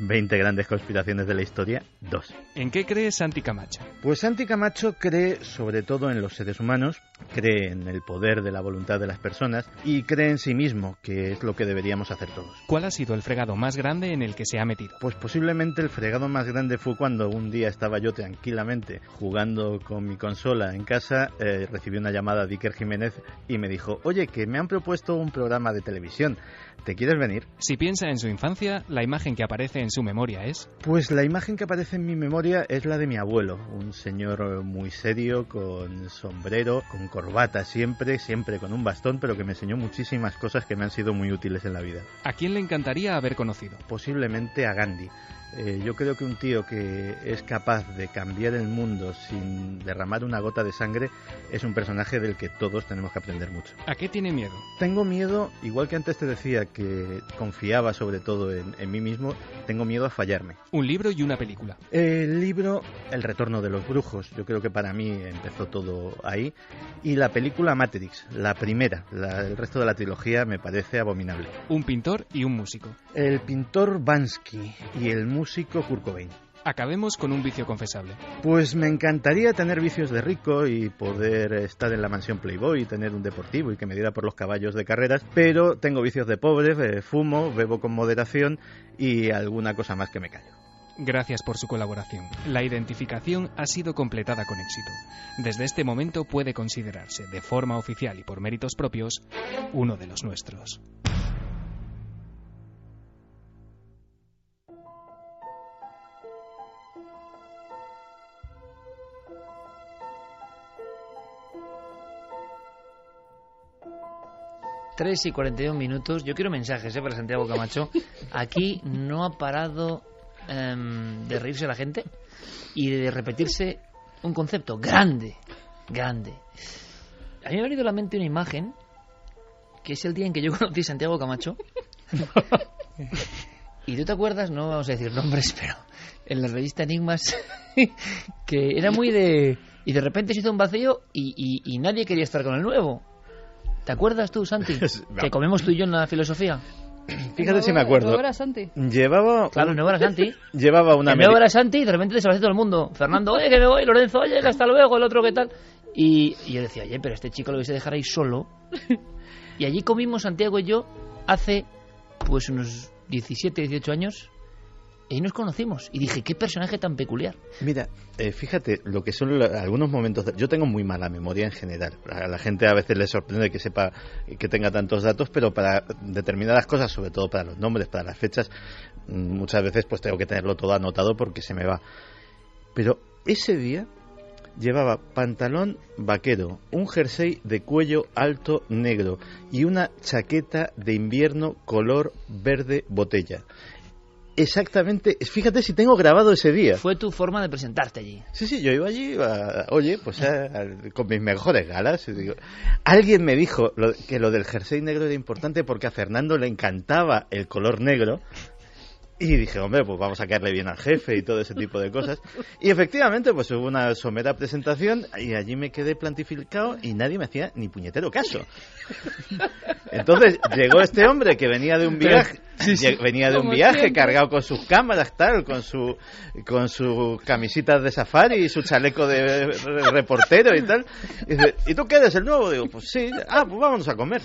20 grandes conspiraciones de la historia, 2. ¿En qué cree Santi Camacho? Pues Santi Camacho cree sobre todo en los seres humanos, cree en el poder de la voluntad de las personas y cree en sí mismo, que es lo que deberíamos hacer todos. ¿Cuál ha sido el fregado más grande en el que se ha metido? Pues posiblemente el fregado más grande fue cuando un día estaba yo tranquilamente jugando con mi consola en casa, recibí una llamada de Iker Jiménez y me dijo: oye, que me han propuesto un programa de televisión, ¿te quieres venir? Si piensa en su infancia, la imagen que aparece en su memoria es... Pues la imagen que aparece en mi memoria es la de mi abuelo, un señor muy serio, con sombrero, con corbata siempre con un bastón, pero que me enseñó muchísimas cosas que me han sido muy útiles en la vida. ¿A quién le encantaría haber conocido? Posiblemente a Gandhi. Yo creo que un tío que es capaz de cambiar el mundo sin derramar una gota de sangre es un personaje del que todos tenemos que aprender mucho. ¿A qué tiene miedo? Tengo miedo, igual que antes te decía que confiaba sobre todo en mí mismo, tengo miedo a fallarme. Un libro y una película. El libro, El retorno de los brujos, yo creo que para mí empezó todo ahí. Y la película Matrix, la primera, el resto de la trilogía me parece abominable. Un pintor y un músico. El pintor Bansky y el músico Kurt Cobain. Acabemos con un vicio confesable. Pues me encantaría tener vicios de rico y poder estar en la mansión Playboy y tener un deportivo y que me diera por los caballos de carreras, pero tengo vicios de pobre, fumo, bebo con moderación y alguna cosa más que me callo. Gracias por su colaboración. La identificación ha sido completada con éxito. Desde este momento puede considerarse, de forma oficial y por méritos propios, uno de los nuestros. Tres y 41 minutos. Yo quiero mensajes para Santiago Camacho. Aquí no ha parado de reírse la gente y de repetirse un concepto grande. A mí me ha venido a la mente una imagen que es el día en que yo conocí a Santiago Camacho. Y tú te acuerdas, no vamos a decir nombres, pero en la revista Enigmas, que era muy de... Y de repente se hizo un vacío y nadie quería estar con el nuevo. ¿Te acuerdas tú, Santi? No. Que comemos tú y yo en la filosofía. Fíjate si me acuerdo. ¿Nuevo era Santi? Claro, nuevo era Santi. Llevaba una... El nuevo era Santi y de repente desapareció todo el mundo. Fernando, oye, que me voy. Lorenzo, oye, que hasta luego. El otro, ¿qué tal? Y yo decía, oye, pero este chico lo vais a dejar ahí solo. Y allí comimos, Santiago y yo, hace pues unos 17, 18 años. Y ahí nos conocimos. Y dije, qué personaje tan peculiar. Mira, fíjate lo que son algunos momentos... Yo tengo muy mala memoria en general. A la gente a veces le sorprende que sepa que tenga tantos datos, pero para determinadas cosas, sobre todo para los nombres, para las fechas, muchas veces pues tengo que tenerlo todo anotado porque se me va. Pero ese día llevaba pantalón vaquero, un jersey de cuello alto negro y una chaqueta de invierno color verde botella. Exactamente, fíjate si tengo grabado ese día. Fue tu forma de presentarte allí. Sí, yo iba allí, oye, pues con mis mejores galas. Digo, alguien me dijo que lo del jersey negro era importante porque a Fernando le encantaba el color negro. Y dije, hombre, pues vamos a caerle bien al jefe y todo ese tipo de cosas. Y efectivamente, pues hubo una somera presentación y allí me quedé plantificado y nadie me hacía ni puñetero caso. Entonces llegó este hombre que venía de un viaje, cargado con sus cámaras, tal, con sus camisetas de safari y su chaleco de reportero y tal. Y dice, ¿y tú qué eres, el nuevo? Digo, pues sí, pues vámonos a comer.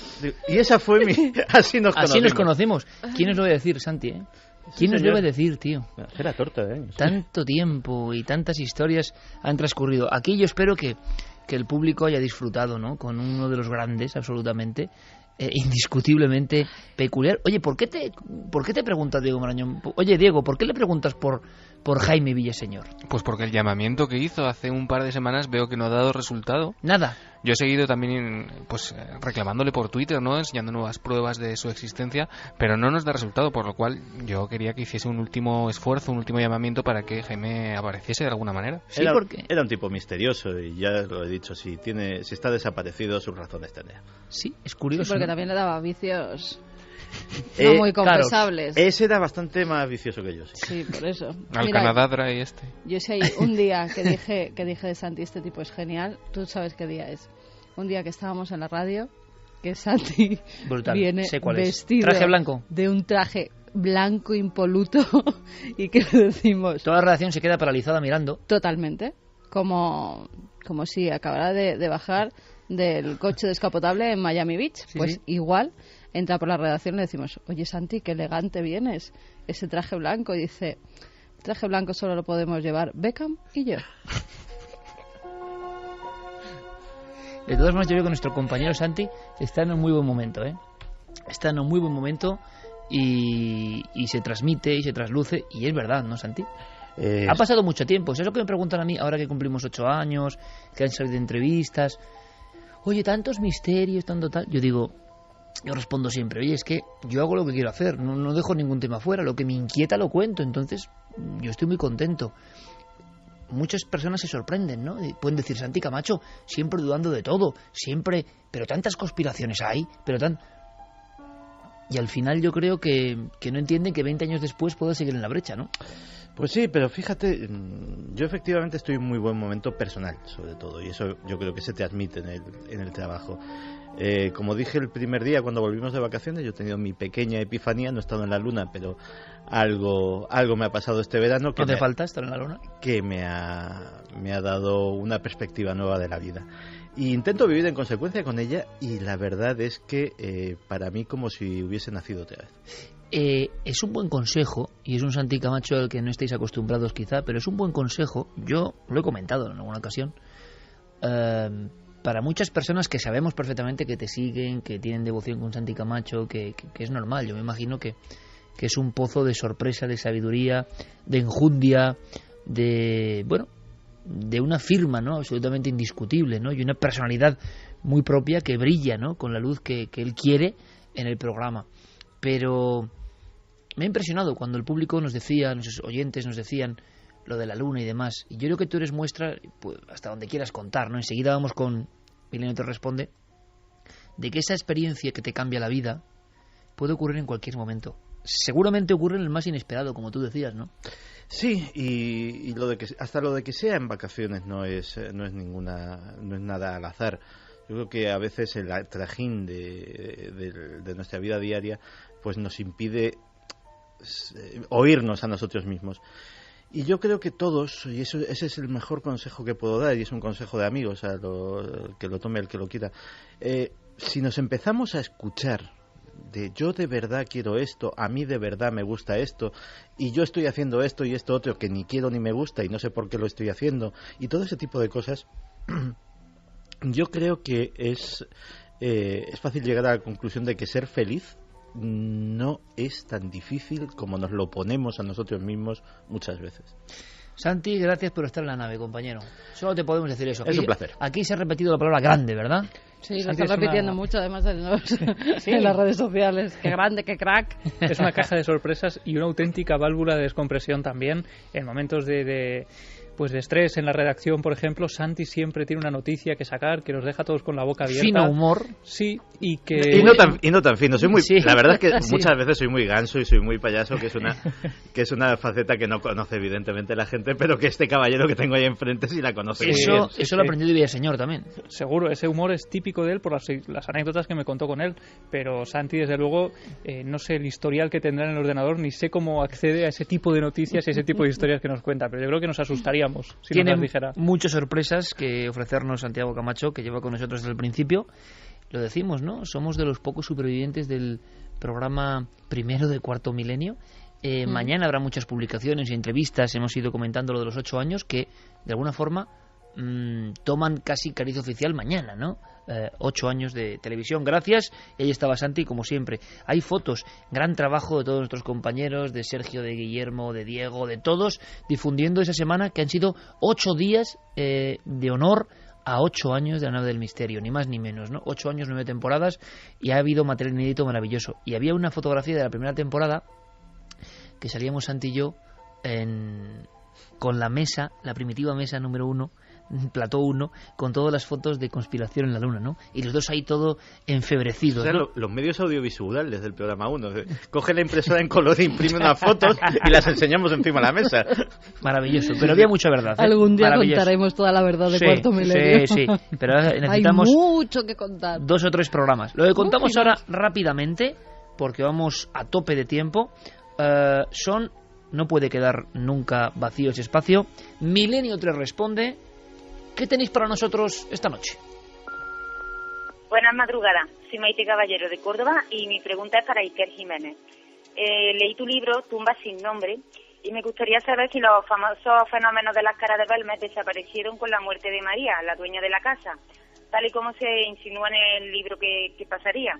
Y esa fue así nos conocimos. ¿Quién os lo voy a decir, Santi, ¿Quién nos debe decir, tío? Era torta, Tanto tiempo y tantas historias han transcurrido. Aquí yo espero que el público haya disfrutado, ¿no? Con uno de los grandes, absolutamente. indiscutiblemente peculiar. Oye, ¿por qué te preguntas, Diego Marañón? Oye, Diego, ¿por qué le preguntas por Jaime Villaseñor? Pues porque el llamamiento que hizo hace un par de semanas veo que no ha dado resultado. Nada. Yo he seguido también reclamándole por Twitter, ¿no? Enseñando nuevas pruebas de su existencia, pero no nos da resultado, por lo cual yo quería que hiciese un último esfuerzo, un último llamamiento para que Jaime apareciese de alguna manera. Sí, porque era un tipo misterioso y ya lo he dicho, si está desaparecido, sus razones tendría. Sí, es curioso. Sí, porque ¿no? también le daba vicios no muy confesables. Claro, ese era bastante más vicioso que yo. Sí, por eso. Alcanadadra y este. Yo sé, un día que dije de Santi, este tipo es genial, tú sabes qué día es. Un día que estábamos en la radio, que Santi viene vestido traje blanco, de un traje blanco impoluto y que le decimos... Toda la redacción se queda paralizada mirando. Totalmente. Como si acabara de bajar del coche descapotable en Miami Beach. Sí, pues sí. Igual... Entra por la redacción y le decimos, oye Santi, qué elegante vienes, ese traje blanco. Y dice, el traje blanco solo lo podemos llevar Beckham y yo. De todas maneras, yo creo que nuestro compañero Santi está en un muy buen momento, ¿eh? Está en un muy buen momento y se transmite y se trasluce, y es verdad, ¿no, Santi? Ha pasado mucho tiempo, es lo que me preguntan a mí ahora que cumplimos 8 años, que han salido entrevistas. Oye, tantos misterios, tanto tal. Yo respondo siempre, oye, es que yo hago lo que quiero hacer, no dejo ningún tema fuera, lo que me inquieta lo cuento, entonces yo estoy muy contento. Muchas personas se sorprenden, ¿no? Pueden decir, Santi Camacho, siempre dudando de todo, siempre, pero tantas conspiraciones hay, y al final yo creo que no entienden que 20 años después puedo seguir en la brecha, ¿no? Pues sí, pero fíjate, yo efectivamente estoy en muy buen momento personal, sobre todo, y eso yo creo que se transmite en el trabajo. Como dije el primer día cuando volvimos de vacaciones, yo he tenido mi pequeña epifanía, no he estado en la luna, pero algo me ha pasado este verano. ¿No te falta estar en la luna? Que me ha dado una perspectiva nueva de la vida. Y intento vivir en consecuencia con ella, y la verdad es que para mí como si hubiese nacido otra vez. Es un buen consejo, y es un Santi Camacho al que no estáis acostumbrados quizá, pero es un buen consejo, yo lo he comentado en alguna ocasión, para muchas personas que sabemos perfectamente que te siguen, que tienen devoción con Santi Camacho, que es normal. Yo me imagino que es un pozo de sorpresa, de sabiduría, de enjundia, de una firma, ¿no? Absolutamente indiscutible, ¿no? Y una personalidad muy propia que brilla, ¿no? Con la luz que él quiere en el programa. Pero me ha impresionado cuando el público nos decía, nuestros oyentes nos decían lo de la luna y demás. Y yo creo que tú eres muestra, pues, hasta donde quieras contar, ¿no? Enseguida vamos con Milenio te responde, de que esa experiencia que te cambia la vida puede ocurrir en cualquier momento. Seguramente ocurre en el más inesperado, como tú decías, ¿no? Sí, y hasta lo de que sea en vacaciones no es nada al azar. Yo creo que a veces el trajín de nuestra vida diaria pues nos impide oírnos a nosotros mismos. Y yo creo que todos, y ese es el mejor consejo que puedo dar, y es un consejo de amigos, que lo tome el que lo quiera, si nos empezamos a escuchar de yo de verdad quiero esto, a mí de verdad me gusta esto, y yo estoy haciendo esto y esto otro que ni quiero ni me gusta y no sé por qué lo estoy haciendo, y todo ese tipo de cosas, yo creo que es fácil llegar a la conclusión de que ser feliz no es tan difícil como nos lo ponemos a nosotros mismos muchas veces. Santi, gracias por estar en la nave, compañero. Solo te podemos decir eso. Es un placer. Aquí se ha repetido la palabra grande, ¿verdad? Sí, lo están repitiendo mucho, además en las redes sociales. Qué grande, qué crack. Es una caja de sorpresas y una auténtica válvula de descompresión también. En momentos de estrés en la redacción, por ejemplo, Santi siempre tiene una noticia que sacar que nos deja a todos con la boca abierta. Fino humor. Sí, y que... Y no tan fino. La verdad es que muchas veces soy muy ganso y soy muy payaso, que es una faceta que no conoce evidentemente la gente, pero que este caballero que tengo ahí enfrente sí la conoce. Eso lo aprendió de Villaseñor también. Seguro, ese humor es típico de él por las anécdotas que me contó con él, pero Santi, desde luego, no sé el historial que tendrá en el ordenador, ni sé cómo accede a ese tipo de noticias y ese tipo de historias que nos cuenta, pero yo creo que nos asustaría. Si tiene muchas sorpresas que ofrecernos Santiago Camacho, que lleva con nosotros desde el principio. Lo decimos, ¿no? Somos de los pocos supervivientes del programa primero de Cuarto Milenio. Mañana habrá muchas publicaciones y entrevistas. Hemos ido comentando lo de los 8 años, que de alguna forma toman casi cariz oficial mañana, ¿no? 8 años de televisión, gracias. Y ahí estaba Santi, como siempre. Hay fotos, gran trabajo de todos nuestros compañeros, de Sergio, de Guillermo, de Diego, de todos, difundiendo esa semana que han sido 8 días de honor a 8 años de La Nave del Misterio, ni más ni menos, ¿no? 8 años, 9 temporadas, y ha habido material inédito maravilloso. Y había una fotografía de la primera temporada que salíamos Santi y yo con la mesa, la primitiva mesa número 1, plató 1, con todas las fotos de conspiración en la Luna, ¿no? Y los dos ahí todo enfebrecidos, o sea, ¿no? Los medios audiovisuales del programa 1. Coge la impresora en color, imprime unas fotos y las enseñamos encima de la mesa. Maravilloso, pero había mucha verdad, ¿eh? Algún día contaremos toda la verdad de Cuarto Milenio. Sí, pero necesitamos hay mucho que contar. 2 o 3 programas. Lo que contamos ahora rápidamente, porque vamos a tope de tiempo, no puede quedar nunca vacío ese espacio. Milenio 3 responde. ¿Qué tenéis para nosotros esta noche? Buenas madrugadas, soy Maite Caballero de Córdoba y mi pregunta es para Iker Jiménez. Leí tu libro, Tumbas sin nombre, y me gustaría saber si los famosos fenómenos de las caras de Belmez desaparecieron con la muerte de María, la dueña de la casa, tal y como se insinúa en el libro que pasaría.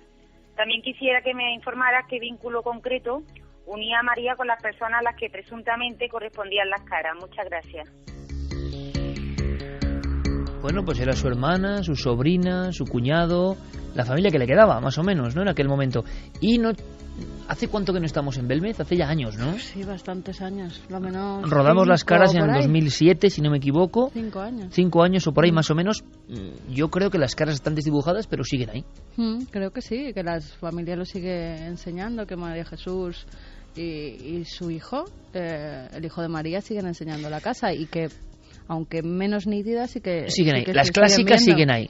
También quisiera que me informaras qué vínculo concreto unía a María con las personas a las que presuntamente correspondían las caras. Muchas gracias. Bueno, pues era su hermana, su sobrina, su cuñado, la familia que le quedaba, más o menos, ¿no? En aquel momento. Y no... ¿Hace cuánto que no estamos en Belmez? Hace ya años, ¿no? Sí, bastantes años, lo menos. Rodamos las caras en el 2007, si no me equivoco. 5 años. 5 años o por ahí, más o menos. Yo creo que las caras están desdibujadas, pero siguen ahí. Creo que sí, que las familias lo siguen enseñando, que María Jesús y su hijo, el hijo de María, siguen enseñando la casa y que... aunque menos nítidas, siguen ahí. Las clásicas siguen ahí.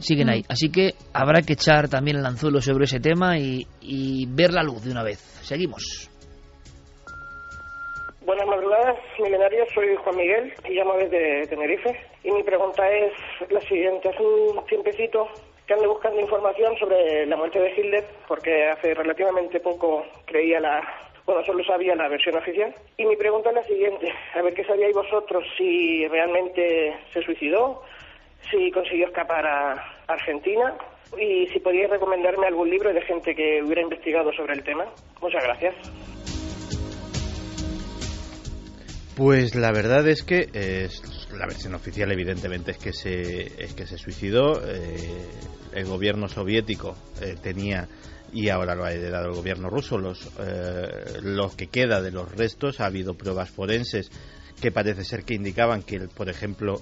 Así que habrá que echar también el anzuelo sobre ese tema y ver la luz de una vez. Seguimos. Buenas madrugadas, milenarios. Soy Juan Miguel y llamo desde Tenerife. Y mi pregunta es la siguiente. Hace un tiempecito que ando buscando información sobre la muerte de Hitler, porque hace relativamente poco solo sabía la versión oficial. Y mi pregunta es la siguiente, a ver qué sabíais vosotros, si realmente se suicidó, si consiguió escapar a Argentina, y si podíais recomendarme algún libro de gente que hubiera investigado sobre el tema. Muchas gracias. Pues la verdad es que la versión oficial evidentemente es que se suicidó. El gobierno soviético tenía, y ahora lo ha heredado el gobierno ruso, los que queda de los restos. Ha habido pruebas forenses que parece ser que indicaban que, por ejemplo,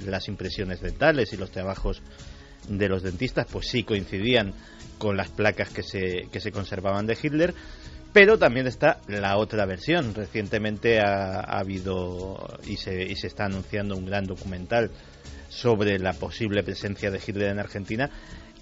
las impresiones dentales y los trabajos de los dentistas pues sí coincidían con las placas que se conservaban de Hitler. Pero también está la otra versión. Recientemente ha habido y se está anunciando un gran documental sobre la posible presencia de Hitler en Argentina,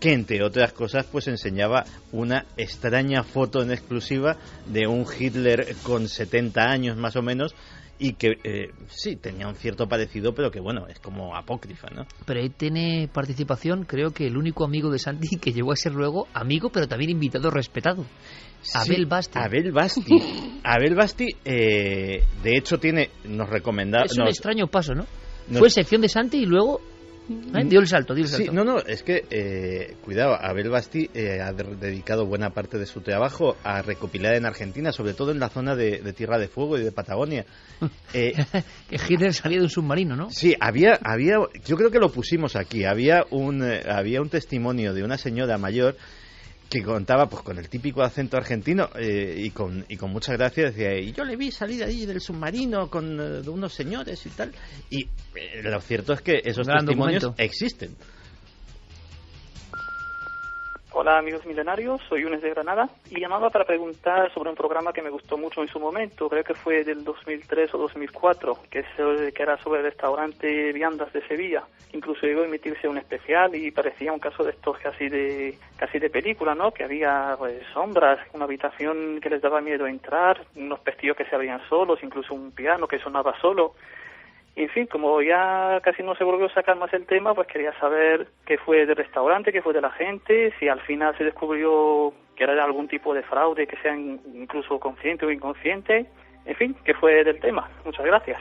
que entre otras cosas pues enseñaba una extraña foto en exclusiva de un Hitler con 70 años más o menos, y que sí, tenía un cierto parecido, pero que bueno, es como apócrifa, ¿no? Pero ahí tiene participación, creo que el único amigo de Santi que llegó a ser luego amigo, pero también invitado respetado. Sí, Abel Basti. Abel Basti, de hecho nos recomendaba... Es un extraño paso, ¿no? Fue sección de Santi y luego... dio el salto. Sí, es que, cuidado, Abel Basti ha dedicado buena parte de su trabajo a recopilar en Argentina, sobre todo en la zona de Tierra de Fuego y de Patagonia. Que Hitler salía de un submarino, ¿no? Sí, yo creo que lo pusimos aquí, había un testimonio de una señora mayor que contaba pues con el típico acento argentino y con mucha gracia, decía, y yo le vi salir ahí del submarino con unos señores y tal, y lo cierto es que esos testimonios existen. Hola amigos milenarios, soy Yunes de Granada y llamaba para preguntar sobre un programa que me gustó mucho en su momento, creo que fue del 2003 o 2004, que era sobre el restaurante Viandas de Sevilla. Incluso llegó a emitirse un especial y parecía un caso de estos casi de película, ¿no? Que había pues sombras, una habitación que les daba miedo entrar, unos pestillos que se abrían solos, incluso un piano que sonaba solo. En fin, como ya casi no se volvió a sacar más el tema, pues quería saber qué fue del restaurante, qué fue de la gente, si al final se descubrió que era algún tipo de fraude, que sea incluso consciente o inconsciente. En fin, qué fue del tema. Muchas gracias.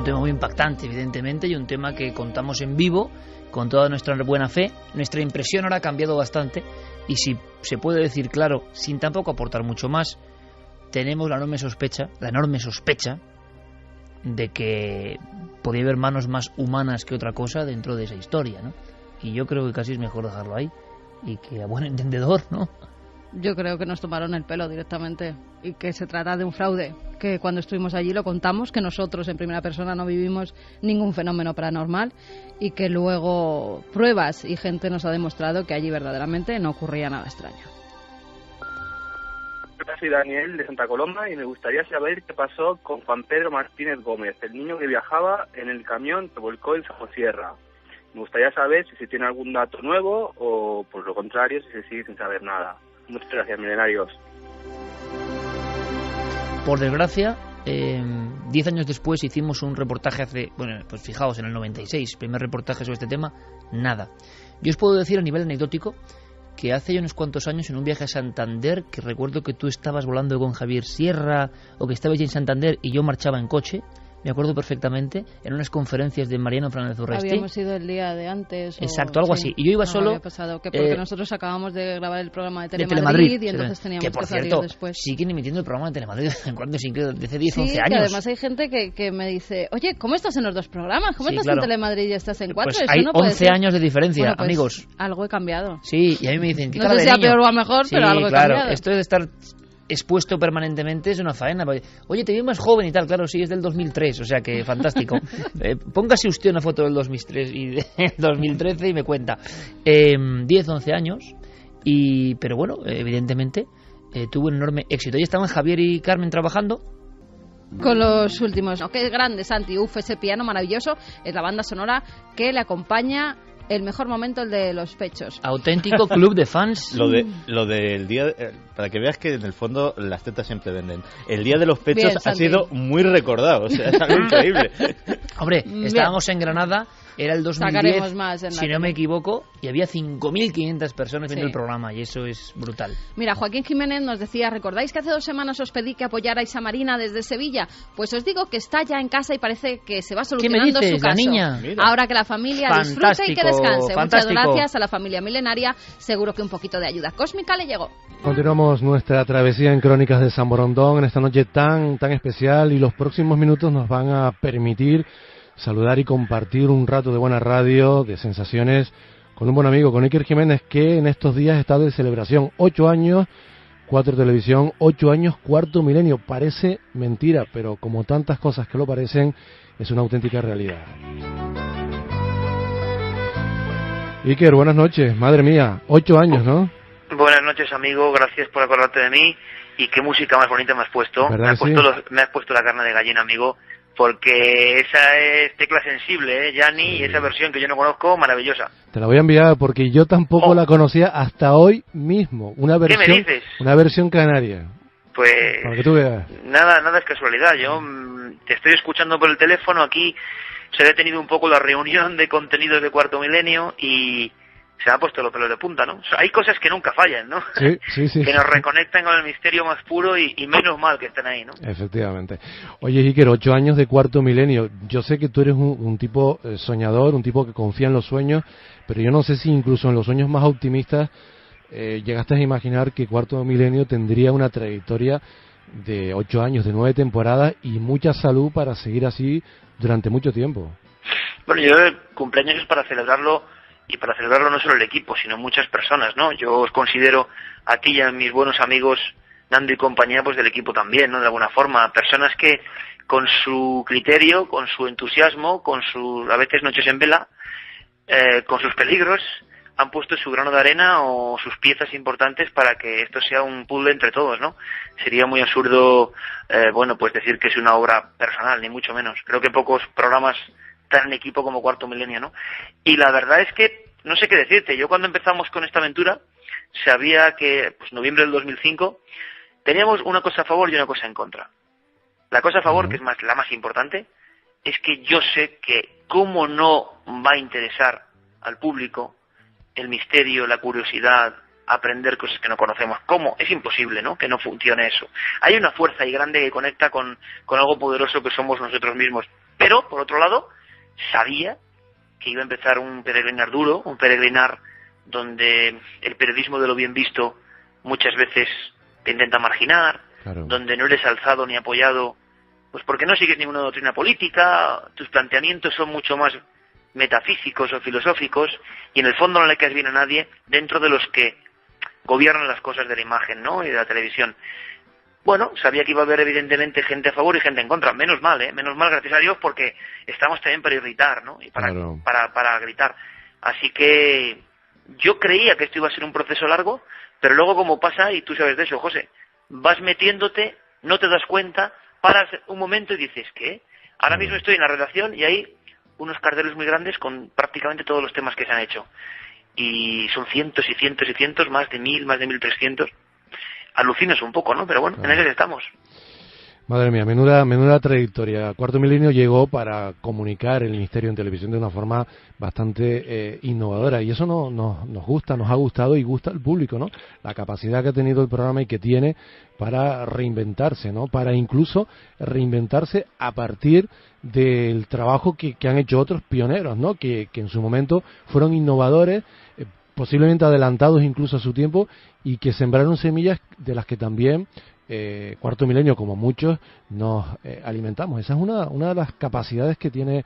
tema muy impactante, evidentemente, y un tema que contamos en vivo, con toda nuestra buena fe. Nuestra impresión ahora ha cambiado bastante, y si se puede decir claro, sin tampoco aportar mucho más, tenemos la enorme sospecha de que podría haber manos más humanas que otra cosa dentro de esa historia, ¿no? Y yo creo que casi es mejor dejarlo ahí, y que a buen entendedor, ¿no? Yo creo que nos tomaron el pelo directamente y que se trata de un fraude, que cuando estuvimos allí lo contamos, que nosotros en primera persona no vivimos ningún fenómeno paranormal y que luego pruebas y gente nos ha demostrado que allí verdaderamente no ocurría nada extraño. Soy Daniel de Santa Coloma y me gustaría saber qué pasó con Juan Pedro Martínez Gómez, el niño que viajaba en el camión que volcó en Somosierra. Me gustaría saber si se tiene algún dato nuevo o, por lo contrario, si se sigue sin saber nada. Muchas gracias, milenarios. Por desgracia, 10 años después hicimos un reportaje pues fijaos, en el 96, primer reportaje sobre este tema, nada. Yo os puedo decir a nivel anecdótico que hace ya unos cuantos años, en un viaje a Santander, que recuerdo que tú estabas volando con Javier Sierra, o que estabais en Santander y yo marchaba en coche, me acuerdo perfectamente, en unas conferencias de Mariano Fernández Urresti. Habíamos ido el día de antes. Exacto, algo así. Y yo iba solo. Había pasado, que porque nosotros acabamos de grabar el programa de Telemadrid y entonces teníamos que, por salir cierto, después. Siguen emitiendo el programa de Telemadrid de vez en cuando, desde hace 10, sí, 11 años. Que además hay gente que me dice, oye, ¿cómo estás en los dos programas? ¿Cómo estás en Telemadrid y estás en 4? Pues hay no 11 años de diferencia, bueno, pues, amigos. Algo he cambiado. Sí, y a mí me dicen, ¿qué no cara sé de si a niño? peor o a mejor, Sí, pero algo he cambiado. Esto de estar expuesto permanentemente es una faena. Oye, te vi más joven y tal, claro, sí, es del 2003, o sea que fantástico. Póngase usted una foto del 2003 y del 2013 y me cuenta. 10, 11 años, pero bueno, evidentemente tuvo un enorme éxito. Ahí estaban Javier y Carmen trabajando. Con los últimos, ¿no? Qué grande, Santi, ese piano maravilloso, es la banda sonora que le acompaña. El mejor momento, el de los pechos. Auténtico club de fans. Lo del día, para que veas que en el fondo las tetas siempre venden. El día de los pechos Bien, ha sido muy recordado, o sea, es algo increíble. Hombre, estábamos en Granada, era el 2010, si no me equivoco, y había 5.500 personas viendo el programa, y eso es brutal. Mira, Joaquín Jiménez nos decía, ¿recordáis que hace 2 semanas os pedí que apoyarais a Marina desde Sevilla? Pues os digo que está ya en casa y parece que se va solucionando su caso. La niña? Ahora que la familia disfrute y que descanse. Muchas gracias a la familia milenaria, seguro que un poquito de ayuda cósmica le llegó. Continuamos nuestra travesía en Crónicas de San Borondón en esta noche tan especial, y los próximos minutos nos van a permitir saludar y compartir un rato de buena radio, de sensaciones, con un buen amigo, con Iker Jiménez, que en estos días está de celebración. 8 años, 4 televisión, 8 años, cuarto milenio. Parece mentira, pero como tantas cosas que lo parecen, es una auténtica realidad. Iker, buenas noches. Madre mía, 8 años, ¿no? Buenas noches, amigo. Gracias por acordarte de mí. Y qué música más bonita me has puesto. Me has puesto la carne de gallina, amigo. Porque esa es tecla sensible, Gianni, y esa versión que yo no conozco, maravillosa. Te la voy a enviar porque yo tampoco la conocía hasta hoy mismo. ¿Qué me dices? Una versión canaria. Pues para que tú veas. Nada es casualidad. Yo te estoy escuchando por el teléfono. Aquí se ha detenido un poco la reunión de contenidos de Cuarto Milenio y se me ha puesto los pelos de punta, ¿no? O sea, hay cosas que nunca fallan, ¿no? Sí. Que nos reconectan con el misterio más puro y menos mal que estén ahí, ¿no? Efectivamente. Oye, Iker, 8 años de Cuarto Milenio. Yo sé que tú eres un tipo soñador, un tipo que confía en los sueños, pero yo no sé si incluso en los sueños más optimistas llegaste a imaginar que Cuarto Milenio tendría una trayectoria de 8 años, de 9 temporadas y mucha salud para seguir así durante mucho tiempo. Bueno, yo el cumpleaños es para celebrarlo, y para celebrarlo no solo el equipo, sino muchas personas, ¿no? Yo os considero a ti y a mis buenos amigos Nando y compañía, pues del equipo también, ¿no? De alguna forma, personas que con su criterio, con su entusiasmo, con sus a veces noches en vela, con sus peligros, han puesto su grano de arena o sus piezas importantes para que esto sea un puzzle entre todos, ¿no? Sería muy absurdo, pues decir que es una obra personal, ni mucho menos. Creo que pocos programas tan en equipo como Cuarto Milenio, ¿no? Y la verdad es que no sé qué decirte. Yo cuando empezamos con esta aventura sabía que, pues noviembre del 2005, teníamos una cosa a favor y una cosa en contra. La cosa a favor, que es la más importante, es que yo sé que cómo no va a interesar al público el misterio, la curiosidad, aprender cosas que no conocemos. ¿Cómo? Es imposible, ¿no? Que no funcione eso. Hay una fuerza ahí grande que conecta con algo poderoso que somos nosotros mismos. Pero, por otro lado, sabía que iba a empezar un peregrinar duro, un peregrinar donde el periodismo de lo bien visto muchas veces te intenta marginar, claro, donde no eres alzado ni apoyado, pues porque no sigues ninguna doctrina política, tus planteamientos son mucho más metafísicos o filosóficos, y en el fondo no le caes bien a nadie dentro de los que gobiernan las cosas de la imagen, ¿no?, y de la televisión. Bueno, sabía que iba a haber evidentemente gente a favor y gente en contra. Menos mal, gracias a Dios, porque estamos también para irritar, ¿no?, y para gritar. Así que yo creía que esto iba a ser un proceso largo, pero luego, como pasa, y tú sabes de eso, José, vas metiéndote, no te das cuenta, paras un momento y dices, ¿qué? Ahora mismo estoy en la redacción y hay unos carteles muy grandes con prácticamente todos los temas que se han hecho. Y son cientos y cientos y cientos, más de 1.000, más de 1.300. Alucinas un poco, ¿no? Pero bueno, en eso estamos. Madre mía, menuda trayectoria. Cuarto Milenio llegó para comunicar el Ministerio en televisión de una forma bastante innovadora, y eso nos gusta, nos ha gustado y gusta al público, ¿no? La capacidad que ha tenido el programa y que tiene para reinventarse, ¿no? Para incluso reinventarse a partir del trabajo que han hecho otros pioneros, ¿no? Que en su momento fueron innovadores, posiblemente adelantados incluso a su tiempo, y que sembraron semillas de las que también Cuarto Milenio, como muchos, nos alimentamos. Esa es una de las capacidades que tiene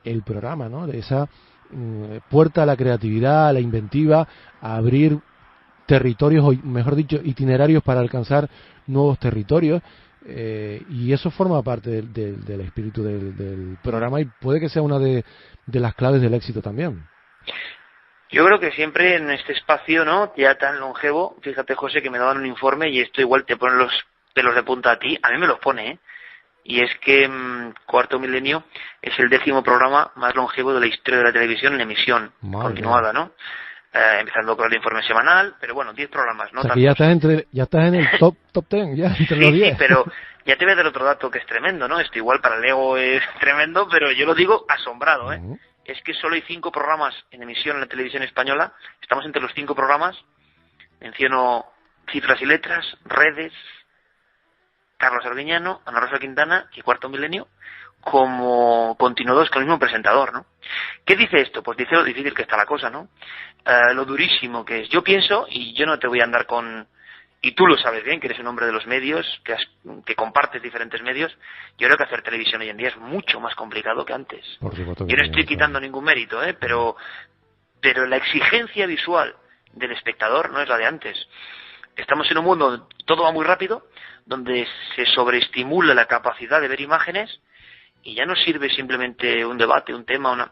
el programa, ¿no? De esa puerta a la creatividad, a la inventiva, a abrir territorios, o mejor dicho, itinerarios para alcanzar nuevos territorios, y eso forma parte del espíritu del programa, y puede que sea una de las claves del éxito también. Yo creo que siempre en este espacio, ¿no?, ya tan longevo, fíjate, José, que me daban un informe y esto igual te pone los pelos de punta a ti, a mí me los pone, ¿eh? Y es que Cuarto Milenio es el 10º programa más longevo de la historia de la televisión en emisión continuada, ¿no? Empezando con el informe semanal, pero bueno, 10 programas, ¿no? O sea, que ya estás en el top 10, ya entre los 10. Sí, pero ya te voy a dar otro dato que es tremendo, ¿no? Esto igual para el ego es tremendo, pero yo lo digo asombrado, ¿eh? Es que solo hay 5 programas en emisión en la televisión española. Estamos entre los 5 programas. Menciono Cifras y Letras, Redes, Carlos Arguiñano, Ana Rosa Quintana y Cuarto Milenio como continuados con el mismo presentador, ¿no? ¿Qué dice esto? Pues dice lo difícil que está la cosa, ¿no? Lo durísimo que es. Yo pienso, y yo no te voy a andar con... Y tú lo sabes bien, que eres un hombre de los medios, que compartes diferentes medios. Yo creo que hacer televisión hoy en día es mucho más complicado que antes. Yo no estoy quitando ningún mérito, pero la exigencia visual del espectador no es la de antes. Estamos en un mundo donde todo va muy rápido, donde se sobreestimula la capacidad de ver imágenes, y ya no sirve simplemente un debate, un tema,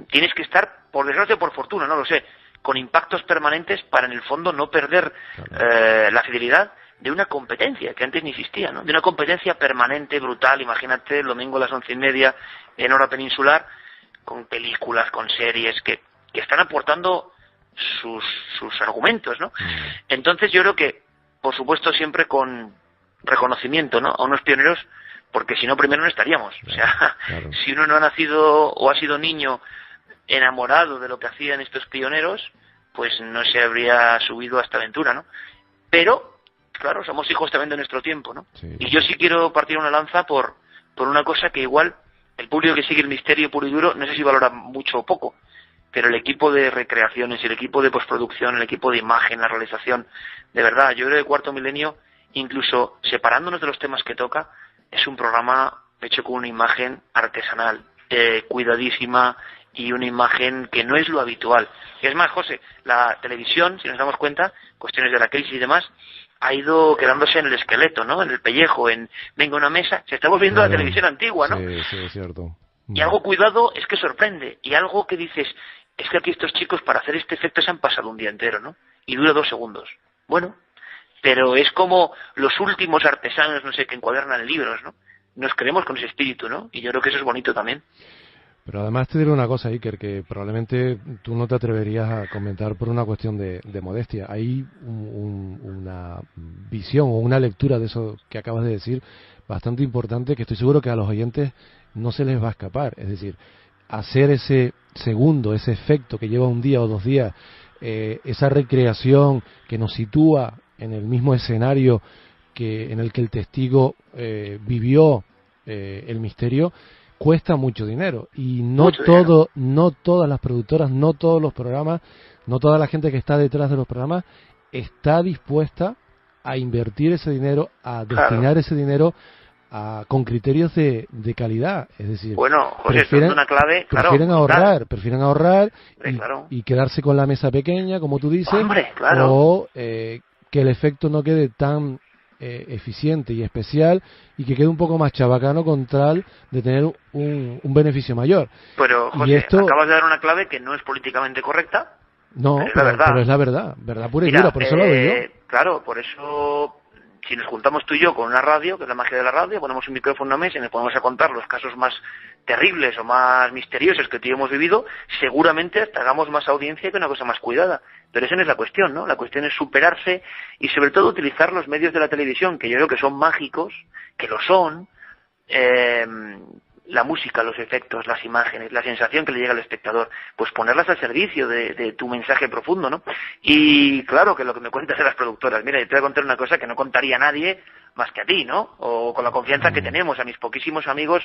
tienes que estar, por desgracia o por fortuna, no lo sé, con impactos permanentes para en el fondo no perder la fidelidad de una competencia que antes ni existía, ¿no? De una competencia permanente, brutal. Imagínate el domingo a las 11:30 en hora peninsular, con películas, con series que están aportando sus argumentos, ¿no? Entonces yo creo que, por supuesto, siempre con reconocimiento, ¿no?, a unos pioneros, porque si no, primero no estaríamos. O sea, si uno no ha nacido o ha sido niño enamorado de lo que hacían estos pioneros, pues no se habría subido a esta aventura, ¿no? Pero, claro, somos hijos también de nuestro tiempo, ¿no? Sí. Y yo sí quiero partir una lanza por una cosa que igual el público que sigue el misterio puro y duro, no sé si valora mucho o poco, pero el equipo de recreaciones, el equipo de postproducción, el equipo de imagen, la realización, de verdad, yo creo que Cuarto Milenio, incluso separándonos de los temas que toca, es un programa hecho con una imagen artesanal, cuidadísima, y una imagen que no es lo habitual. Y es más, José, la televisión, si nos damos cuenta, cuestiones de la crisis y demás, ha ido quedándose en el esqueleto, ¿no?, en el pellejo, venga una mesa, se está volviendo la televisión antigua, ¿no? Sí, es cierto. Y algo cuidado es que sorprende, y algo que dices, es que aquí estos chicos para hacer este efecto se han pasado un día entero, ¿no? Y dura 2 segundos. Bueno, pero es como los últimos artesanos, no sé, que encuadernan libros, ¿no? Nos creemos con ese espíritu, ¿no? Y yo creo que eso es bonito también. Pero además te diré una cosa, Iker, que probablemente tú no te atreverías a comentar por una cuestión de modestia. Hay una visión o una lectura de eso que acabas de decir bastante importante, que estoy seguro que a los oyentes no se les va a escapar. Es decir, hacer ese segundo, ese efecto que lleva un día o 2 días, esa recreación que nos sitúa en el mismo escenario en el que el testigo vivió el misterio, cuesta mucho dinero y no todas las productoras, no todos los programas, no toda la gente que está detrás de los programas está dispuesta a invertir ese dinero, a destinar ese dinero con criterios de calidad. Es decir, bueno, José, esto es una clave, prefieren ahorrar y quedarse con la mesa pequeña, como tú dices, o que el efecto no quede tan eficiente y especial y que quede un poco más chabacano con tal de tener un beneficio mayor. Pero, José, acabas de dar una clave que no es políticamente correcta. No, pero es la verdad pura y dura, por eso lo digo yo. Claro, por eso, si nos juntamos tú y yo con una radio, que es la magia de la radio, ponemos un micrófono en una mesa y nos ponemos a contar los casos más terribles o más misteriosos que tú y yo hemos vivido, seguramente hasta hagamos más audiencia que una cosa más cuidada. Pero esa no es la cuestión, ¿no? La cuestión es superarse y sobre todo utilizar los medios de la televisión, que yo creo que son mágicos, que lo son, la música, los efectos, las imágenes, la sensación que le llega al espectador, pues ponerlas al servicio de tu mensaje profundo, ¿no? Y claro que lo que me cuentas de las productoras, mira, yo te voy a contar una cosa que no contaría a nadie más que a ti, ¿no? O con la confianza que tenemos, a mis poquísimos amigos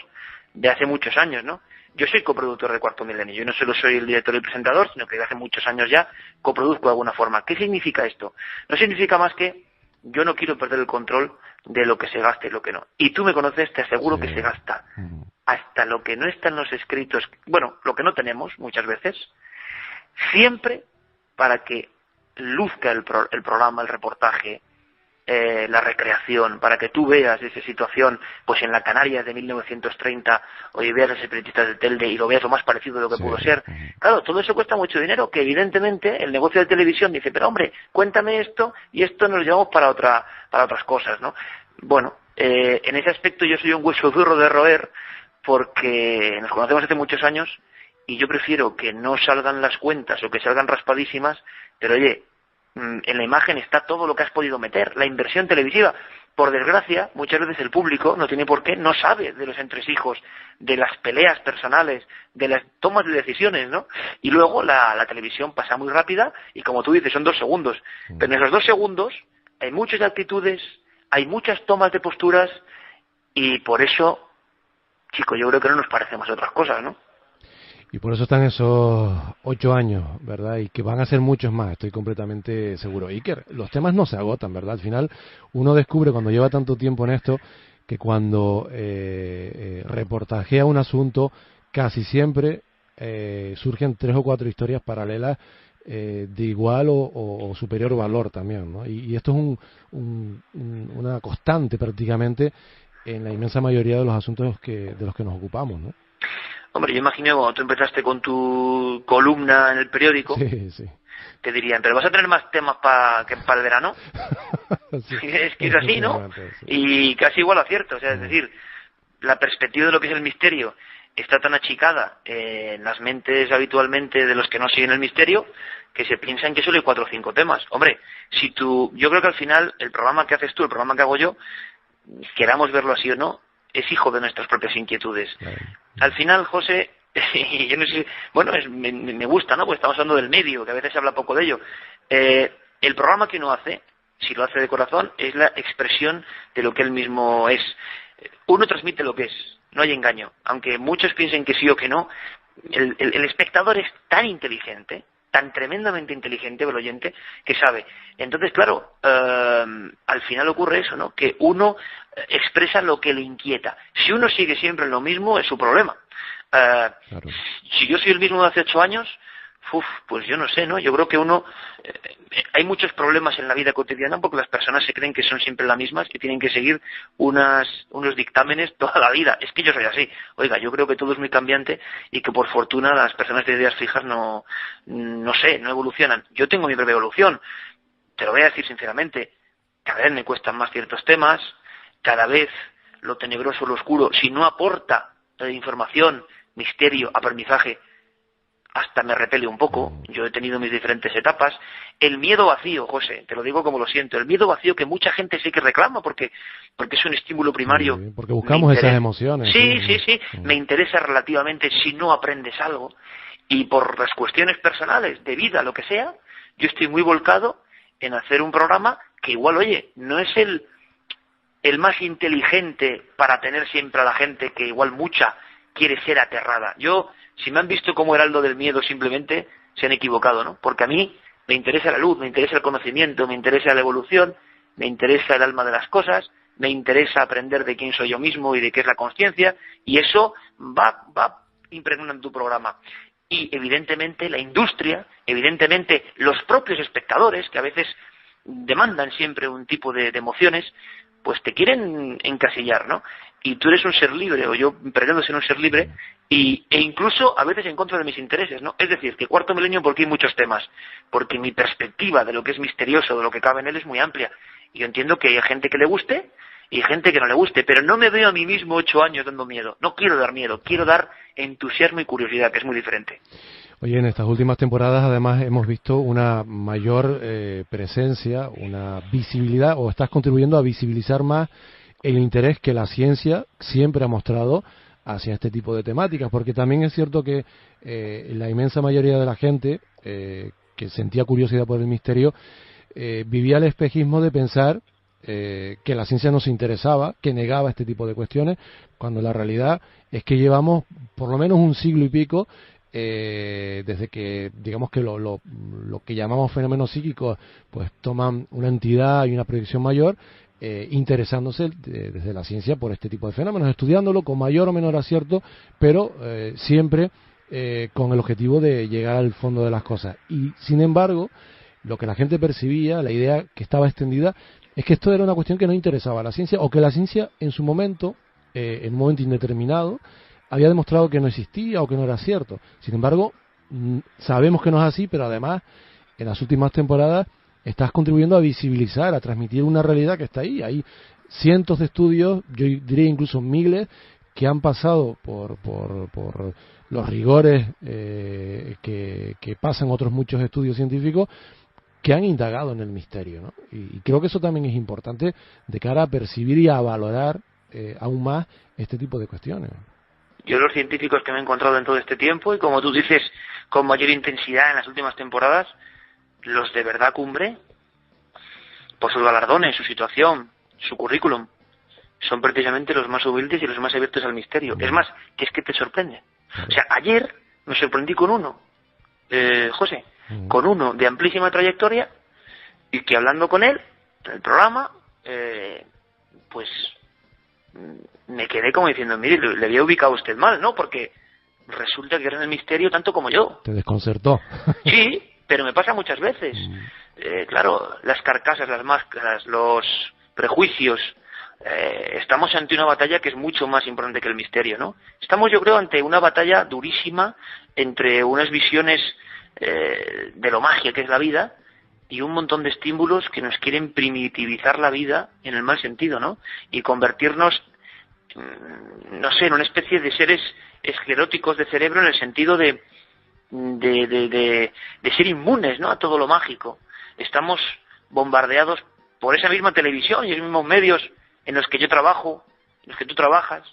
de hace muchos años, ¿no? Yo soy coproductor de Cuarto Milenio, yo no solo soy el director y presentador, sino que desde hace muchos años ya coproduzco de alguna forma. ¿Qué significa esto? No significa más que yo no quiero perder el control de lo que se gasta y lo que no. Y tú me conoces, te aseguro que se gasta hasta lo que no está en los escritos, bueno, lo que no tenemos muchas veces, siempre para que luzca el programa, el reportaje, la recreación, para que tú veas esa situación, pues en la Canarias de 1930, o veas a los separatistas de Telde y lo veas lo más parecido de lo que pudo ser. Claro, todo eso cuesta mucho dinero, que evidentemente el negocio de televisión dice, pero hombre, cuéntame esto y esto nos lo llevamos para otras cosas, ¿no? Bueno, en ese aspecto yo soy un hueso duro de roer, porque nos conocemos hace muchos años y yo prefiero que no salgan las cuentas o que salgan raspadísimas, pero oye, en la imagen está todo lo que has podido meter, la inversión televisiva. Por desgracia, muchas veces el público no tiene por qué, no sabe de los entresijos, de las peleas personales, de las tomas de decisiones, ¿no? Y luego la televisión pasa muy rápida y, como tú dices, son 2 segundos. Pero en esos 2 segundos hay muchas actitudes, hay muchas tomas de posturas y por eso, chico, yo creo que no nos parecemos a otras cosas, ¿no? Y por eso están esos 8 años, ¿verdad? Y que van a ser muchos más, estoy completamente seguro. Iker, los temas no se agotan, ¿verdad? Al final uno descubre cuando lleva tanto tiempo en esto que cuando reportajea un asunto, casi siempre surgen 3 o 4 historias paralelas de igual o superior valor también, ¿no? Y esto es una constante prácticamente en la inmensa mayoría de los asuntos de los que nos ocupamos, ¿no? Hombre, yo imagino cuando tú empezaste con tu columna en el periódico, te dirían, pero vas a tener más temas que para el verano. Es que es así, ¿no? Y casi igual acierto, o sea, es decir, la perspectiva de lo que es el misterio está tan achicada en las mentes habitualmente de los que no siguen el misterio que se piensan que solo hay 4 o 5 temas. Hombre, yo creo que al final el programa que haces tú, el programa que hago yo, queramos verlo así o no, es hijo de nuestras propias inquietudes. Al final, José, yo no sé, bueno, me gusta, ¿no? Pues estamos hablando del medio, que a veces se habla poco de ello. El programa que uno hace, si lo hace de corazón, es la expresión de lo que él mismo es. Uno transmite lo que es, no hay engaño. Aunque muchos piensen que sí o que no, el espectador es tan inteligente, tan tremendamente inteligente, el oyente, que sabe. Entonces, claro, al final ocurre eso, ¿no? Que uno expresa lo que le inquieta. Si uno sigue siempre en lo mismo, es su problema. Si yo soy el mismo de hace 8 años, pues yo no sé, ¿no? Yo creo que hay muchos problemas en la vida cotidiana porque las personas se creen que son siempre las mismas, que tienen que seguir unos dictámenes toda la vida. Es que yo soy así. Oiga, yo creo que todo es muy cambiante y que por fortuna las personas de ideas fijas no evolucionan. Yo tengo mi propia evolución. Te lo voy a decir sinceramente. Cada vez me cuestan más ciertos temas. Cada vez lo tenebroso, lo oscuro, si no aporta información, misterio, aprendizaje, hasta me repele un poco. Yo he tenido mis diferentes etapas. El miedo vacío, José, te lo digo como lo siento, el miedo vacío que mucha gente sí que reclama porque es un estímulo primario. Sí, porque buscamos esas emociones. Sí. Me interesa relativamente si no aprendes algo. Y por las cuestiones personales, de vida, lo que sea, yo estoy muy volcado en hacer un programa que igual, oye, no es el más inteligente para tener siempre a la gente, que igual mucha quiere ser aterrada. Si me han visto como heraldo del miedo simplemente, se han equivocado, ¿no? Porque a mí me interesa la luz, me interesa el conocimiento, me interesa la evolución, me interesa el alma de las cosas, me interesa aprender de quién soy yo mismo y de qué es la consciencia, y eso va impregnando tu programa. Y evidentemente la industria, evidentemente los propios espectadores, que a veces demandan siempre un tipo de emociones, pues te quieren encasillar, ¿no? Y tú eres un ser libre, o yo pretendo ser un ser libre, e incluso a veces en contra de mis intereses, ¿no? Es decir, que Cuarto Milenio, porque hay muchos temas, porque mi perspectiva de lo que es misterioso, de lo que cabe en él, es muy amplia. Y yo entiendo que hay gente que le guste y hay gente que no le guste, pero no me veo a mí mismo 8 años dando miedo. No quiero dar miedo, quiero dar entusiasmo y curiosidad, que es muy diferente. Oye, en estas últimas temporadas además hemos visto una mayor presencia, una visibilidad, o estás contribuyendo a visibilizar más el interés que la ciencia siempre ha mostrado hacia este tipo de temáticas, porque también es cierto que la inmensa mayoría de la gente que sentía curiosidad por el misterio vivía el espejismo de pensar que la ciencia no se interesaba, que negaba este tipo de cuestiones, cuando la realidad es que llevamos por lo menos un siglo y pico desde que, digamos que lo que llamamos fenómenos psíquicos pues toman una entidad y una proyección mayor, interesándose desde la ciencia por este tipo de fenómenos, estudiándolo con mayor o menor acierto, pero siempre con el objetivo de llegar al fondo de las cosas. Y sin embargo, lo que la gente percibía, la idea que estaba extendida, es que esto era una cuestión que no interesaba a la ciencia, o que la ciencia en su momento, en un momento indeterminado, había demostrado que no existía o que no era cierto. Sin embargo, sabemos que no es así, pero además, en las últimas temporadas, estás contribuyendo a visibilizar, a transmitir una realidad que está ahí. Hay cientos de estudios, yo diría incluso miles, que han pasado por los rigores que pasan otros muchos estudios científicos, que han indagado en el misterio, ¿no? Y creo que eso también es importante de cara a percibir y a valorar aún más este tipo de cuestiones. Yo los científicos que me he encontrado en todo este tiempo, y como tú dices, con mayor intensidad en las últimas temporadas, los de verdad cumbre, por sus galardones, su situación, su currículum, son precisamente los más humildes y los más abiertos al misterio. Es más, que es que te sorprende. O sea, ayer me sorprendí con uno, José, con uno de amplísima trayectoria, y que hablando con él en el programa, pues me quedé como diciendo, mire, le había ubicado usted mal, ¿no? Porque resulta que era en el misterio tanto como yo. Te desconcertó. Sí, pero me pasa muchas veces. Claro, las carcasas, las máscaras, los prejuicios, estamos ante una batalla que es mucho más importante que el misterio, ¿no? Estamos, yo creo, ante una batalla durísima entre unas visiones de lo magia que es la vida y un montón de estímulos que nos quieren primitivizar la vida en el mal sentido, ¿no? Y convertirnos, no sé, en una especie de seres escleróticos de cerebro en el sentido de ser inmunes, ¿no?, a todo lo mágico. Estamos bombardeados por esa misma televisión y esos mismos medios en los que yo trabajo, en los que tú trabajas,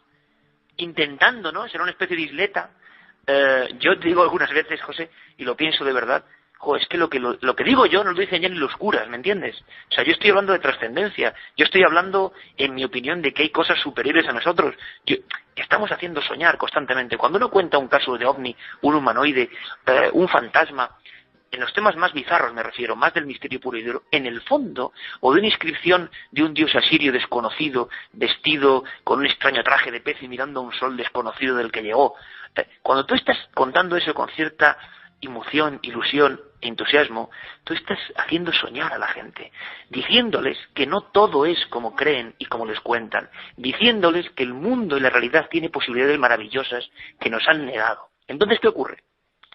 intentando, ¿no?, ser una especie de isleta. Yo te digo algunas veces, José, y lo pienso de verdad, es que lo que digo yo no lo dicen ya ni los curas, ¿me entiendes? O sea, yo estoy hablando de trascendencia, yo estoy hablando, en mi opinión, de que hay cosas superiores a nosotros. Estamos haciendo soñar constantemente. Cuando uno cuenta un caso de ovni, un humanoide, un fantasma, en los temas más bizarros me refiero, más del misterio puro y duro, en el fondo, o de una inscripción de un dios asirio desconocido, vestido con un extraño traje de pez y mirando a un sol desconocido del que llegó. Cuando tú estás contando eso con cierta emoción, ilusión e entusiasmo, tú estás haciendo soñar a la gente, diciéndoles que no todo es como creen y como les cuentan, diciéndoles que el mundo y la realidad tiene posibilidades maravillosas que nos han negado. Entonces, ¿qué ocurre?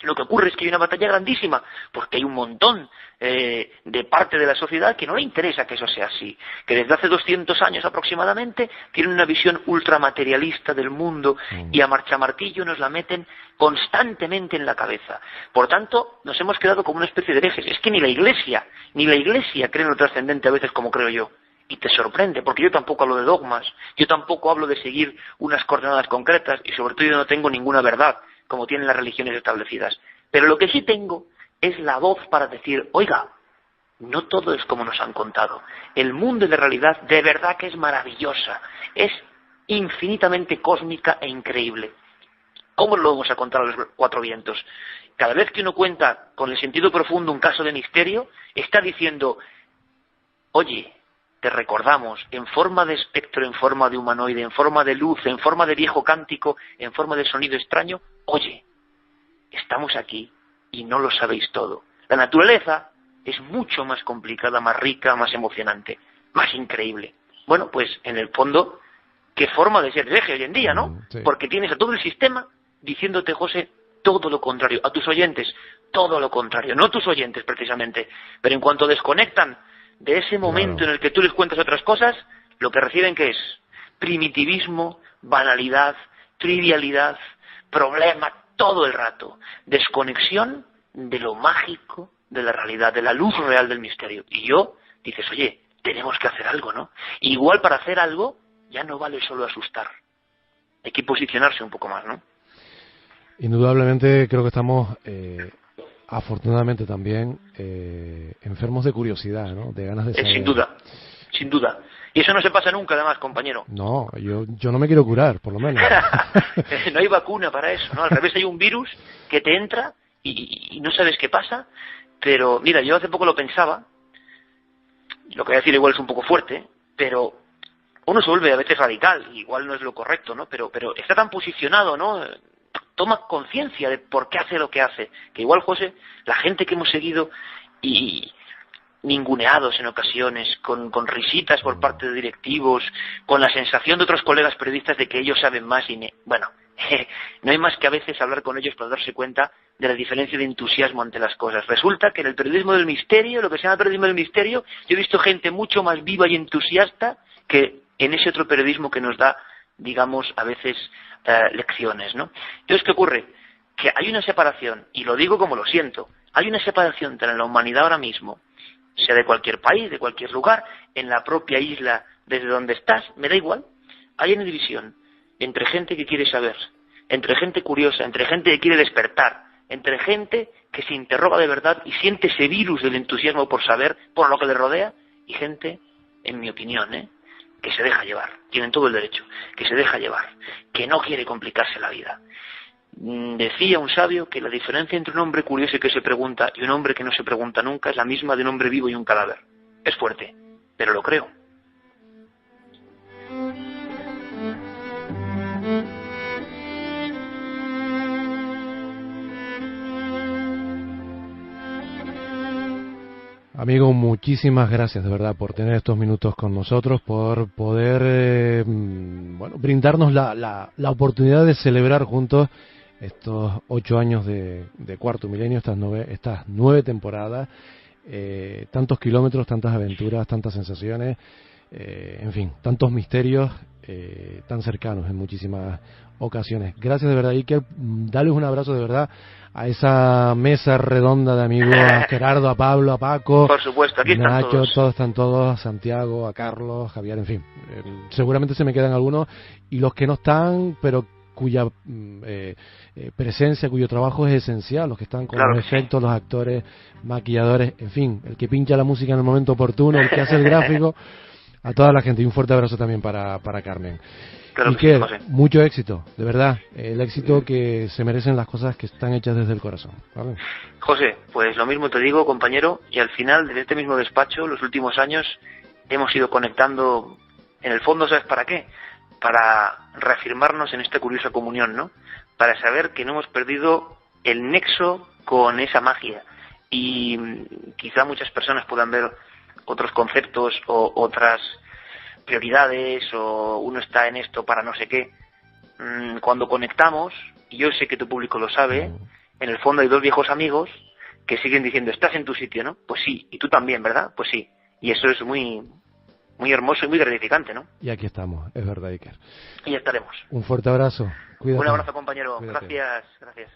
Lo que ocurre es que hay una batalla grandísima, porque hay un montón de parte de la sociedad que no le interesa que eso sea así, que desde hace 200 años aproximadamente tienen una visión ultramaterialista del mundo y a marchamartillo nos la meten constantemente en la cabeza. Por tanto, nos hemos quedado como una especie de herejes. Es que ni la Iglesia cree en lo trascendente a veces como creo yo. Y te sorprende, porque yo tampoco hablo de dogmas, yo tampoco hablo de seguir unas coordenadas concretas y sobre todo yo no tengo ninguna verdad, como tienen las religiones establecidas. Pero lo que sí tengo es la voz para decir, oiga, no todo es como nos han contado. El mundo y la realidad de verdad que es maravillosa, es infinitamente cósmica e increíble. ¿Cómo lo vamos a contar a los cuatro vientos? Cada vez que uno cuenta con el sentido profundo un caso de misterio, está diciendo, oye, te recordamos, en forma de espectro, en forma de humanoide, en forma de luz, en forma de viejo cántico, en forma de sonido extraño, oye, estamos aquí y no lo sabéis todo. La naturaleza es mucho más complicada, más rica, más emocionante, más increíble. Bueno, pues en el fondo, ¿qué forma de ser hereje hoy en día, no? Sí. Porque tienes a todo el sistema diciéndote, José, todo lo contrario, a tus oyentes, todo lo contrario, no tus oyentes precisamente, pero en cuanto desconectan de ese momento en el que tú les cuentas otras cosas, lo que reciben que es primitivismo, banalidad, trivialidad, problema todo el rato, desconexión de lo mágico de la realidad, de la luz real del misterio. Y dices, oye, tenemos que hacer algo, ¿no? Igual para hacer algo ya no vale solo asustar, hay que posicionarse un poco más, ¿no? Indudablemente creo que estamos, afortunadamente también, enfermos de curiosidad, ¿no? De ganas de saber. Sin duda, sin duda. Y eso no se pasa nunca, además, compañero. No, yo no me quiero curar, por lo menos. No hay vacuna para eso, ¿no? Al revés, hay un virus que te entra y no sabes qué pasa. Pero, mira, yo hace poco lo pensaba, lo que voy a decir igual es un poco fuerte, pero uno se vuelve a veces radical, igual no es lo correcto, ¿no? Pero está tan posicionado, ¿no? Toma conciencia de por qué hace lo que hace, que igual, José, la gente que hemos seguido y ninguneados en ocasiones, con risitas por parte de directivos, con la sensación de otros colegas periodistas de que ellos saben más bueno, no hay más que a veces hablar con ellos para darse cuenta de la diferencia de entusiasmo ante las cosas. Resulta que en el periodismo del misterio, lo que se llama periodismo del misterio, yo he visto gente mucho más viva y entusiasta que en ese otro periodismo que nos da, digamos, a veces lecciones, ¿no? Entonces, ¿qué ocurre? Que hay una separación, y lo digo como lo siento, hay una separación entre la humanidad ahora mismo, sea de cualquier país, de cualquier lugar, en la propia isla desde donde estás, me da igual, hay una división entre gente que quiere saber, entre gente curiosa, entre gente que quiere despertar, entre gente que se interroga de verdad y siente ese virus del entusiasmo por saber, por lo que le rodea, y gente, en mi opinión, que se deja llevar, tienen todo el derecho, que se deja llevar, que no quiere complicarse la vida. Decía un sabio que la diferencia entre un hombre curioso y que se pregunta y un hombre que no se pregunta nunca es la misma de un hombre vivo y un cadáver. Es fuerte, pero lo creo. Amigo, muchísimas gracias de verdad por tener estos minutos con nosotros, por poder brindarnos la oportunidad de celebrar juntos estos 8 años de Cuarto Milenio, estas 9 temporadas, tantos kilómetros, tantas aventuras, tantas sensaciones, en fin, tantos misterios tan cercanos en muchísimas ocasiones. Gracias de verdad, Iker. Dales un abrazo de verdad a esa mesa redonda de amigos, a Gerardo, a Pablo, a Paco, por supuesto, aquí están Nacho, todos están todos, a Santiago, a Carlos, Javier, en fin. Seguramente se me quedan algunos, y los que no están, pero cuya presencia, cuyo trabajo es esencial, los que están con los efectos, los actores, maquilladores, en fin, el que pincha la música en el momento oportuno, el que hace el gráfico, a toda la gente. Y un fuerte abrazo también para Carmen. Claro, Iker, mucho éxito, de verdad, el éxito que se merecen las cosas que están hechas desde el corazón, ¿vale? José, pues lo mismo te digo, compañero, y al final, desde este mismo despacho, los últimos años, hemos ido conectando, en el fondo, ¿sabes para qué? Para reafirmarnos en esta curiosa comunión, ¿no? Para saber que no hemos perdido el nexo con esa magia, y quizá muchas personas puedan ver otros conceptos o otras prioridades, o uno está en esto para no sé qué. Cuando conectamos, y yo sé que tu público lo sabe, en el fondo hay dos viejos amigos que siguen diciendo, estás en tu sitio, ¿no? Pues sí, y tú también, ¿verdad? Pues sí, y eso es muy, muy hermoso y muy gratificante, ¿no? Y aquí estamos, es verdad, Iker. Y ya estaremos. Un fuerte abrazo, cuídate. Un abrazo, compañero. Cuídate. Gracias.